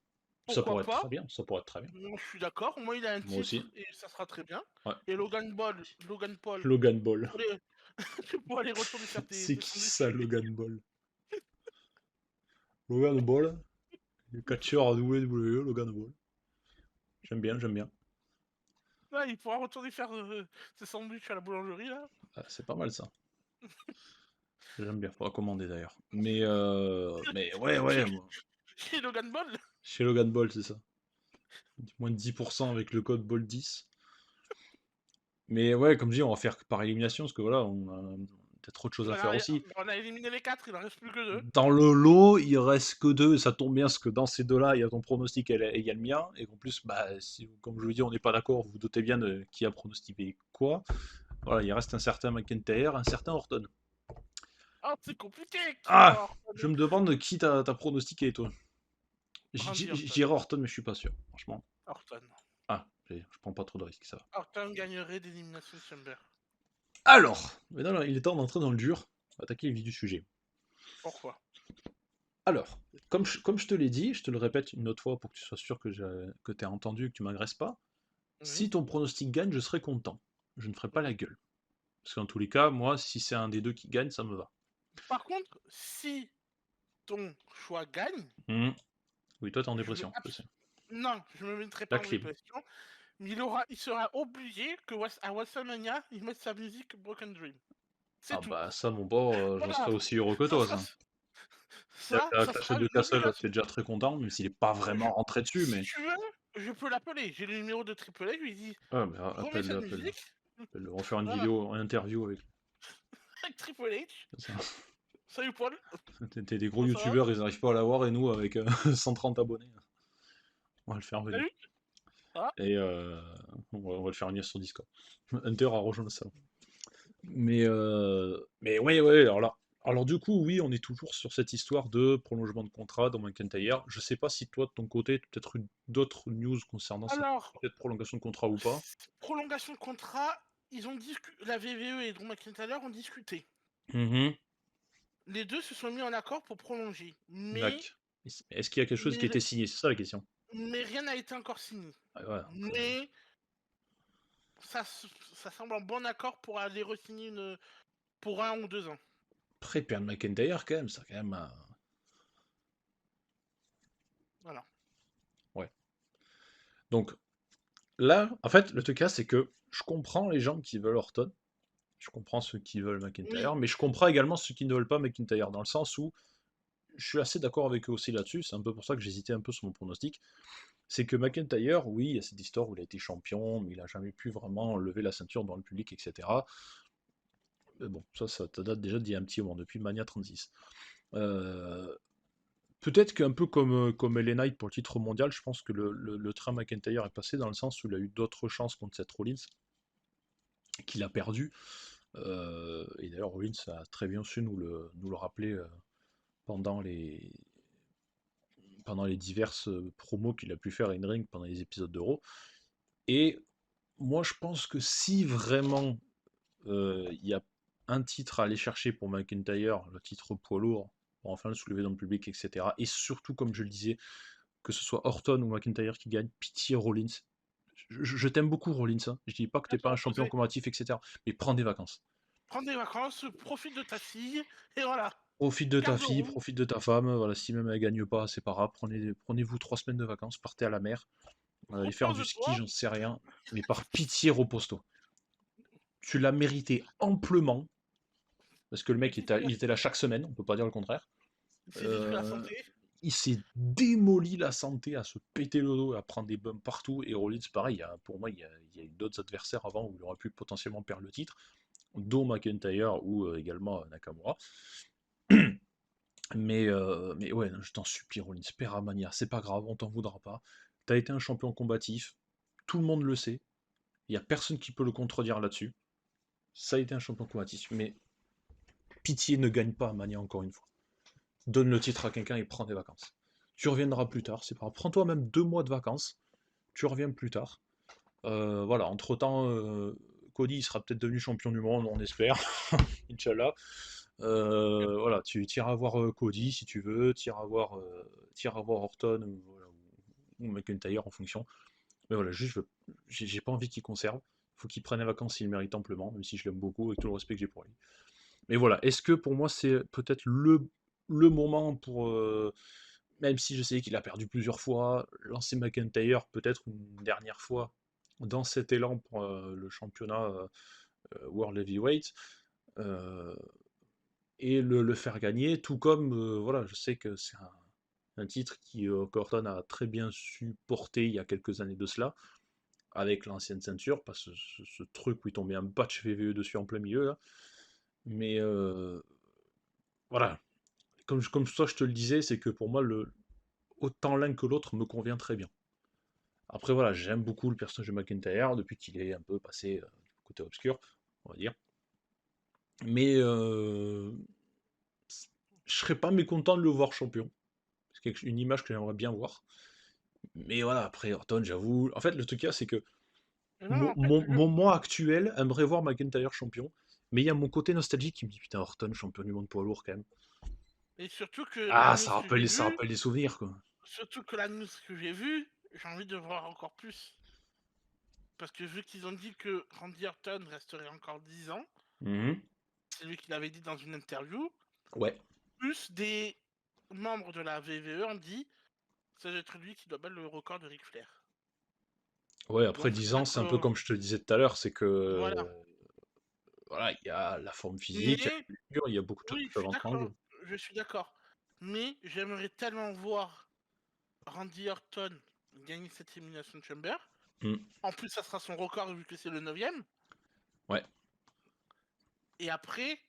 Ça Pourquoi pourrait être pas? très bien, ça pourrait être très bien. Moi, je suis d'accord. Moi, il a un Moi aussi. titre et ça sera très bien. Ouais. Et Logan Paul, Logan tu Ball. pourrais, tu pourrais aller retourner faire C'est tes qui sandwichs ça, chez lui. Logan Ball? Logan Ball, le catcheur à WWE, Logan Ball. J'aime bien, j'aime bien. Ouais, il pourra retourner faire ses sandwichs à la boulangerie là. Ah, c'est pas mal ça. J'aime bien, faudra commander d'ailleurs. Mais ouais, Chez, ouais, moi, chez Logan Paul. chez Logan Ball, c'est ça. Moins de 10% avec le code BALL10. Mais ouais, comme je dis, on va faire par élimination, parce que voilà, on a peut-être autre chose à faire Voilà, aussi. on a éliminé les 4, il en reste plus que 2. Dans le lot, il reste que deux, et ça tombe bien, parce que dans ces deux-là, il y a ton pronostic et il y a le mien, et qu'en plus, bah, si, comme je vous dis, on n'est pas d'accord, vous vous doutez bien de qui a pronostiqué quoi. Voilà, il reste un certain McIntyre, un certain Orton. Oh, c'est compliqué qui Ah! prend Je me demande qui t'as pronostiqué, toi. Randy Je Orton. dirais Orton, mais je suis pas sûr, franchement. Orton. Ah, je prends pas trop de risques, ça va. Orton gagnerait d'Elimination Chamber. Alors, maintenant, il est temps d'entrer dans le dur, attaquer le vif du sujet. Pourquoi? Alors, comme je te l'ai dit, je te le répète une autre fois pour que tu sois sûr que tu as entendu et que tu m'agresses pas. Oui, Si ton pronostic gagne, je serai content. Je ne ferai pas la oui. gueule. Parce que dans tous les cas, moi, si c'est un des deux qui gagne, ça me va. Par contre, si ton choix gagne, Mhm. Oui, toi, t'es en je vais dépression, je sais. non, je me mettrai La pas en clim. dépression, mais il sera obligé que à WrestleMania, il mette sa musique Broken Dream. C'est Ah tout. bah ça, mon pauvre, j'en serais Voilà, aussi heureux que ça toi, sera, ça. Il y a qu'à ça clasher sera de une Castle, obligation. t'es déjà très content, même s'il est pas Je- vraiment rentré dessus, si mais... tu veux, je peux l'appeler. J'ai le numéro de Triple A, je lui dis, Ah, mais remets appelle-le, cette appelle-le. musique. Appelle-le. On va faire une Voilà, vidéo, une interview avec lui. avec Triple H. C'est ça. Salut Paul, T'es des gros comment ça va? youtubeurs, ils n'arrivent pas à l'avoir, et nous, avec 130 abonnés, on va le faire venir. Salut. Ah, Et on va le faire venir sur Discord. Hunter a rejoint le salon. Mais ouais, ouais, alors là. Alors du coup, oui, on est toujours sur cette histoire de prolongement de contrat dans McIntyre. Je sais pas si toi, de ton côté, tu as peut-être eu d'autres news concernant alors, cette prolongation de contrat ou pas. prolongation de contrat, ils ont la VVE et Drew McIntyre ont discuté. Mhm. Les deux se sont mis en accord pour prolonger. Mais Dac. Est-ce qu'il y a quelque chose qui a Mais, été signé? C'est ça la question. mais rien n'a été encore signé. Ouais, voilà, donc, Mais ça semble en bon accord pour aller re-signer pour 1 ou 2 ans. après perdre McIntyre quand même, ça quand même, Voilà. ouais. Donc là, en fait, le truc là, c'est que je comprends les gens qui veulent Orton, je comprends ceux qui veulent Oui, McIntyre, mais je comprends également ceux qui ne veulent pas McIntyre, dans le sens où je suis assez d'accord avec eux aussi là-dessus, c'est un peu pour ça que j'hésitais un peu sur mon pronostic. C'est que McIntyre, oui, il y a cette histoire où il a été champion, mais il n'a jamais pu vraiment lever la ceinture dans le public, etc. Mais bon, ça date déjà d'il y a un petit moment, depuis Mania 36. Euh, Peut-être qu'un peu comme LA Knight pour le titre mondial, je pense que le train McIntyre est passé dans le sens où il a eu d'autres chances contre Seth Rollins, qu'il a perdu. Et d'ailleurs, Rollins a très bien su nous le rappeler pendant les, pendant les diverses promos qu'il a pu faire in-ring pendant les épisodes d'Euro. Et moi, je pense que si vraiment il y a un titre à aller chercher pour McIntyre, le titre poids lourd, pour enfin le soulever dans le public, etc. Et surtout, comme je le disais, que ce soit Orton ou McIntyre qui gagne, pitié Rollins. Je t'aime beaucoup Rollins, hein. Je dis pas que t'es pas d'accord, un champion opposé. combatif, etc. Mais prends des vacances. Prends des vacances, profite de ta fille, et voilà. Profite de ta Garde fille, roue, profite de ta femme, voilà, si même elle gagne pas, c'est pas grave, prenez-vous 3 semaines de vacances, partez à la mer, allez faire du ski, repose-toi. j'en sais rien, mais par pitié, repose-toi. Tu l'as mérité amplement, parce que le mec il était là chaque semaine, on peut pas dire le contraire. Il s'est détruit la Euh, santé. il s'est démoli la santé à se péter le dos, à prendre des bumps partout, et Rollins, pareil, pour moi, il y a eu d'autres adversaires avant où il aurait pu potentiellement perdre le titre, dont McIntyre ou également Nakamura. Mais ouais, je t'en supplie, Rollins, Peramania, c'est pas grave, on t'en voudra pas. T'as été un champion combatif, tout le monde le sait, il y a personne qui peut le contredire là-dessus. Ça a été un champion combatif, mais pitié, ne gagne pas à Mania encore une fois. Donne le titre à quelqu'un et prends des vacances. Tu reviendras plus tard, c'est pas grave. Prends-toi même 2 mois de vacances, tu reviens plus tard. Voilà, entre-temps, Cody il sera peut-être devenu champion du monde, on espère, Inch'Allah. Voilà, tu iras voir Cody si tu veux, tu iras voir Orton voilà, ou McIntyre en fonction. Mais voilà, juste, j'ai pas envie qu'il conserve. Faut qu'il prenne les vacances s'il mérite amplement, même si je l'aime beaucoup et tout le respect que j'ai pour lui. Mais voilà, est-ce que pour moi c'est peut-être le moment pour, même si je sais qu'il a perdu plusieurs fois, lancer McIntyre peut-être une dernière fois dans cet élan pour le championnat World Heavyweight, euh, et le faire gagner, tout comme, voilà, je sais que c'est un titre qu'Orton a très bien su porter il y a quelques années de cela, avec l'ancienne ceinture, parce que ce truc où il tombait un patch VVE dessus en plein milieu, là. Mais voilà, comme ça je te le disais, c'est que pour moi, autant l'un que l'autre me convient très bien. Après voilà, j'aime beaucoup le personnage de McIntyre, depuis qu'il est un peu passé du côté obscur, on va dire. Mais je serais pas mécontent de le voir champion. C'est une image que j'aimerais bien voir. Mais voilà, après Orton, j'avoue. En fait, le truc là, c'est que Mais non, mon, en fait, mon, mon moi actuel aimerait voir McIntyre champion. Mais il y a mon côté nostalgique qui me dit putain, Orton, champion du monde poids lourd quand même. et surtout que la Ah, news que j'ai ça vue, rappelle des souvenirs quoi. j'ai envie de voir encore plus. Parce que vu qu'ils ont dit que Randy Orton resterait encore 10 ans, Mhm. c'est lui qui l'avait dit dans une interview, Ouais. plus des membres de la VVE ont dit ça doit être lui qui doit battre le record de Ric Flair. Ouais, après Donc 10 c'est ans, vrai c'est un peu que comme je te le disais tout à l'heure, c'est que voilà. voilà, il y a la forme physique, il y a Mais la blessure, il y a beaucoup de choses oui, qui peuvent entrer en jeu. je suis d'accord. Mais j'aimerais tellement voir Randy Orton gagner cette Elimination Chamber. Mm. En plus, ça sera son record vu que c'est le 9ème. Ouais. Et après,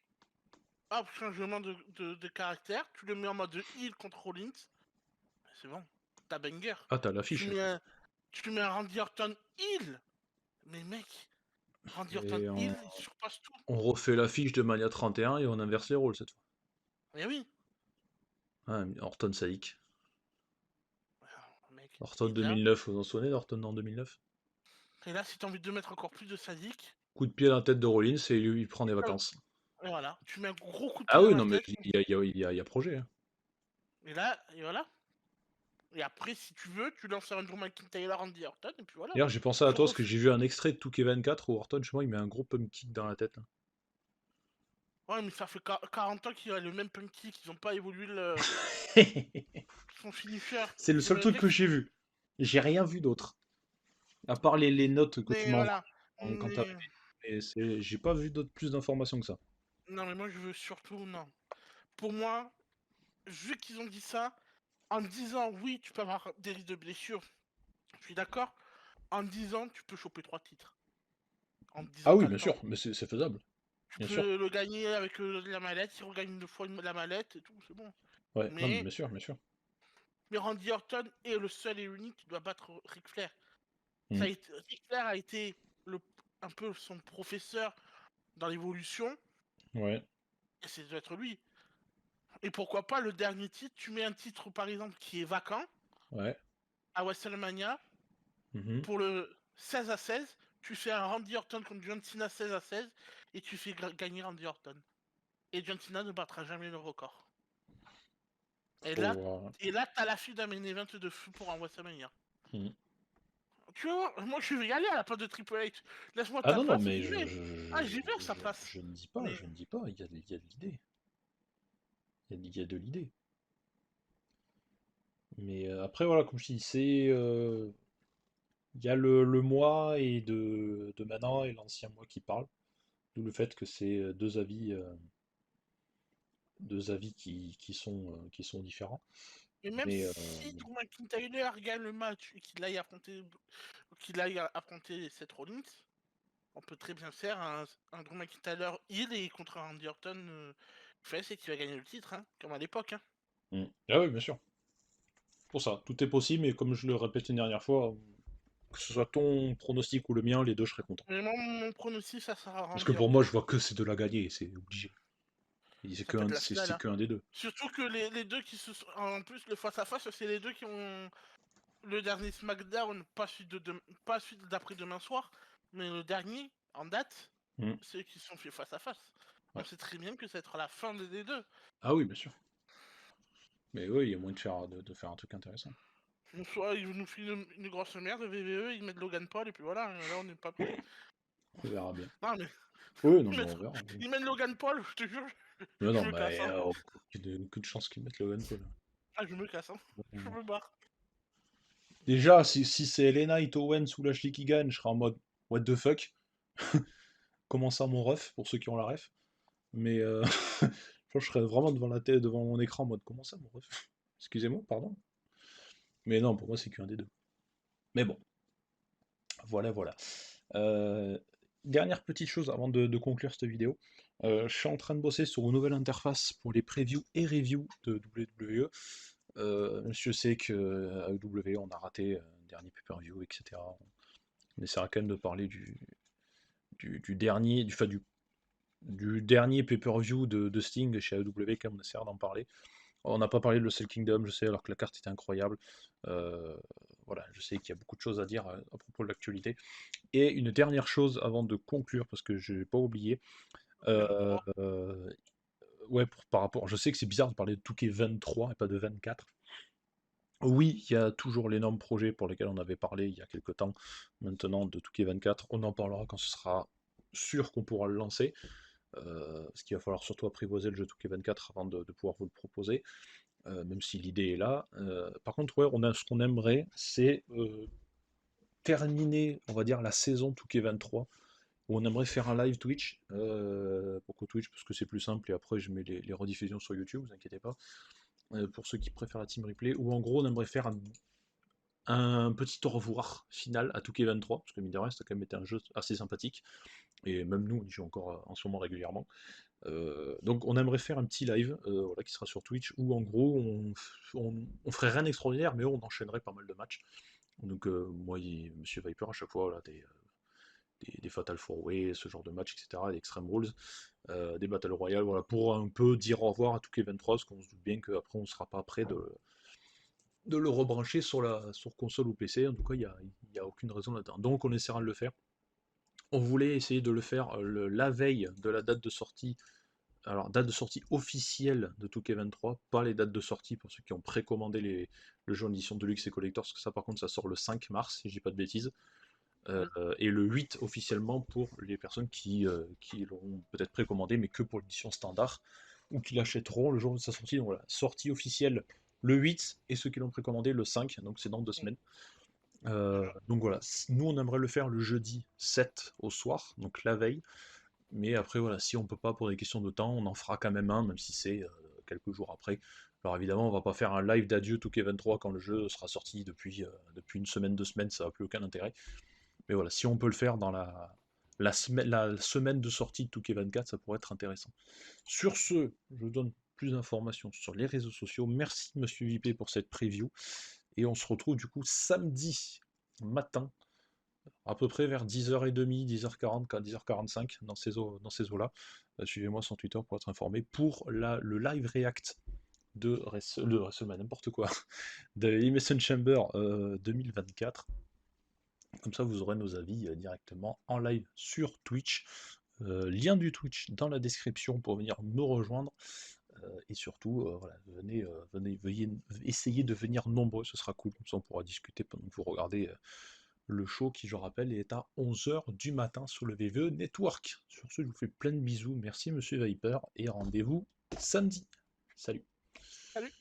hop, changement de caractère. Tu le mets en mode heal contre Rollins. C'est bon. T'as banger. Ah, t'as Tu l'affiche. mets un, tu mets un Randy Orton heal. Mais mec, Randy Orton Et heal, il surpasse tout. on refait l'affiche de Mania 31 et on inverse les rôles cette fois. Mais oui. Ah, Orton Sadik. Alors, mec. Orton Et là, 2009, vous en souvenez d'Orton en 2009? si t'as envie de mettre encore plus de sadique, Coup de pied dans la tête de Rollins et lui, il prend des et vacances. voilà. Tu mets un gros coup de pied Ah dans oui, la non, mais tête. il y a projet, hein. Et voilà. Et après, si tu veux, tu lances un Drew McIntyre, Randy Orton, et puis voilà. D'ailleurs, j'ai pensé à Tu toi parce que refais. j'ai vu un extrait de 2K24 où Orton, chez moi, il met un gros pump kick dans la tête. Ouais, mais ça fait 40 ans qu'il a le même pump kick, ils ont pas évolué son finisher. C'est le seul J'aimerais truc bien que qu'ils. j'ai vu. J'ai rien vu d'autre. À part les notes que tu Mais m'as voilà. envoyées quand t'as Mais. et j'ai pas vu plus d'informations que ça. Non, mais moi, je veux surtout. Non. Pour moi, vu qu'ils ont dit ça, en disant oui, tu peux avoir des risques de blessure, je suis d'accord. En 10 ans, tu peux choper 3 titres. En 10 Ah ans, oui, t'as le bien temps. sûr, mais c'est faisable. Tu Bien sûr. peux le gagner avec la mallette, il regagne 2 fois la mallette et tout, c'est bon. Ouais, non, mais Mais, bien sûr, bien sûr. mais Randy Orton est le seul et unique qui doit battre Ric Flair. Mm. Ric Flair a été un peu son professeur dans l'évolution, Ouais, et c'est doit être lui. Et pourquoi pas le dernier titre, tu mets un titre par exemple qui est vacant ouais. à WrestleMania Mhm. pour le 16-16, tu fais un Randy Orton contre John Cena 16-16 et tu fais gagner Randy Orton. Et John Cena ne battra jamais le record. Et là, Faut, t'as la fille d'un main event de fou pour un WrestleMania. mm. Tu vois, moi je vais y aller à la place de Triple H. Laisse-moi Ah ta non, non, place, mais j'y vais. Ah, j'y vais à sa place. je ne dis pas, Mais je ne dis pas, il y a de l'idée. Il y a de l'idée. Mais après, voilà, comme je dis, il y a le moi et de maintenant et l'ancien moi qui parlent. D'où le fait que c'est deux avis qui sont différents. Et même Mais si Drew McIntyre gagne le match et qu'il aille affronter Seth Rollins, on peut très bien faire un Drew McIntyre heel et contre un Randy Orton face et qui va gagner le titre, hein, comme à l'époque. Hein. ah oui, bien sûr. Pour ça, tout est possible, mais comme je le répétais une dernière fois, que ce soit ton pronostic ou le mien, les deux, je serais content. Mais mon pronostic, ça sera Parce que Randy pour moi, Orton. je vois que c'est de la gagner, c'est obligé. Et Ça peut être la finale. c'est Hein. qu'un des deux. Surtout que les deux qui se sont. En plus, le face-à-face, c'est les deux qui ont. Le dernier SmackDown, pas celui d'après-demain soir, mais le dernier, en date, Mm. c'est eux qui se sont fait face-à-face. On Ouais. sait très bien que ça va être la fin des deux. Ah oui, bien sûr. Mais oui, il y a moyen de faire un truc intéressant. Donc, soit ils nous filent une grosse merde, VVE, ils mettent Logan Paul, et puis voilà, là on n'est pas prêt. On verra bien. Non, mais Oui, non, ils mais mettent, on verra. ils mettent Logan Paul, je te jure, Mais je non, me casse. mais Hein. aucune chance qu'ils mettent Logan Paul. Ah, je me casse. Hein. Je me barre. Déjà, si c'est Elena Knight Owens ou Lashley qui gagne, je serai en mode what the fuck. Comment ça, mon ref, pour ceux qui ont la ref. Mais je serais vraiment devant la télé, devant mon écran en mode comment ça, mon ref. Excusez-moi, pardon. Mais non, pour moi, c'est qu'un des deux. Mais bon, voilà, voilà. Euh, Dernière petite chose avant de conclure cette vidéo. Je suis en train de bosser sur une nouvelle interface pour les previews et reviews de WWE. Je sais qu'à WWE, on a raté un dernier pay-per-view, etc. On essaiera quand même de parler du dernier, du dernier pay-per-view de Sting chez AEW, quand même, on essaiera d'en parler. On n'a pas parlé de Wrestle Kingdom, je sais, alors que la carte était incroyable. Euh, voilà, je sais qu'il y a beaucoup de choses à dire à propos de l'actualité. Et une dernière chose avant de conclure, parce que je n'ai pas oublié. Euh, 23. euh, ouais, par rapport. Je sais que c'est bizarre de parler de Touquet 23 et pas de 24. Oui, il y a toujours l'énorme projet pour lequel on avait parlé il y a quelques temps, maintenant, de Touquet 24. On en parlera quand ce sera sûr qu'on pourra le lancer. Parce qu'il va falloir surtout apprivoiser le jeu Touquet 24 avant de pouvoir vous le proposer. Même si l'idée est là. Par contre, ouais, ce qu'on aimerait, c'est terminer, on va dire, la saison Touquet 23, où on aimerait faire un live Twitch. Pourquoi Twitch? Parce que c'est plus simple, et après je mets les rediffusions sur YouTube, vous inquiétez pas. Pour ceux qui préfèrent la team replay, ou en gros on aimerait faire un petit au revoir final à Touquet 23, parce que mine de rien, ça a quand même été un jeu assez sympathique, et même nous on y joue encore en ce moment régulièrement. Donc on aimerait faire un petit live voilà, qui sera sur Twitch où en gros on ferait rien d'extraordinaire mais on enchaînerait pas mal de matchs. Donc moi et Monsieur Viper à chaque fois voilà, des Fatal 4-Way, ce genre de match, etc., des Extreme Rules, des Battle Royale, voilà, pour un peu dire au revoir à Touquet 23, parce qu'on se doute bien qu'après on sera pas prêt de le rebrancher sur console ou PC, en tout cas y a aucune raison là-dedans. Donc on essaiera de le faire. On voulait essayer de le faire la veille de la date de sortie Alors, date de sortie officielle de 2K23, pas les dates de sortie pour ceux qui ont précommandé le jeu en édition Deluxe et Collector, parce que ça, par contre, ça sort le 5 mars, si je dis pas de bêtises. Oui. Et le 8 officiellement pour les personnes qui l'auront peut-être précommandé, mais que pour l'édition standard, ou qui l'achèteront le jour de sa sortie. Donc voilà, sortie officielle le 8, et ceux qui l'ont précommandé le 5, donc c'est dans 2 semaines. Voilà. Donc voilà, nous on aimerait le faire le jeudi 7 au soir, donc la veille. Mais après, voilà, si on peut pas pour des questions de temps, on en fera quand même un, même si c'est quelques jours après. Alors évidemment, on va pas faire un live d'adieu 2K23 quand le jeu sera sorti depuis une semaine, 2 semaines, ça n'a plus aucun intérêt. Mais voilà, si on peut le faire dans la semaine de sortie de 2K24, ça pourrait être intéressant. Sur ce, je vous donne plus d'informations sur les réseaux sociaux. Merci Monsieur VP pour cette preview. Et on se retrouve du coup samedi matin, à peu près vers 10h30, 10h40, 10h45, dans ces eaux-là. Suivez-moi sur Twitter pour être informé pour le live react de WrestleMania, n'importe quoi, de Elimination Chamber 2024. Comme ça, vous aurez nos avis directement en live sur Twitch. Lien du Twitch dans la description pour venir me rejoindre. Et surtout, voilà, veuillez essayer de venir nombreux, ce sera cool. Comme ça, on pourra discuter pendant que vous regardez le show qui, je rappelle, est à 11h du matin sur le VVE Network. Sur ce, je vous fais plein de bisous. Merci, monsieur Viper, et rendez-vous samedi. Salut. Salut.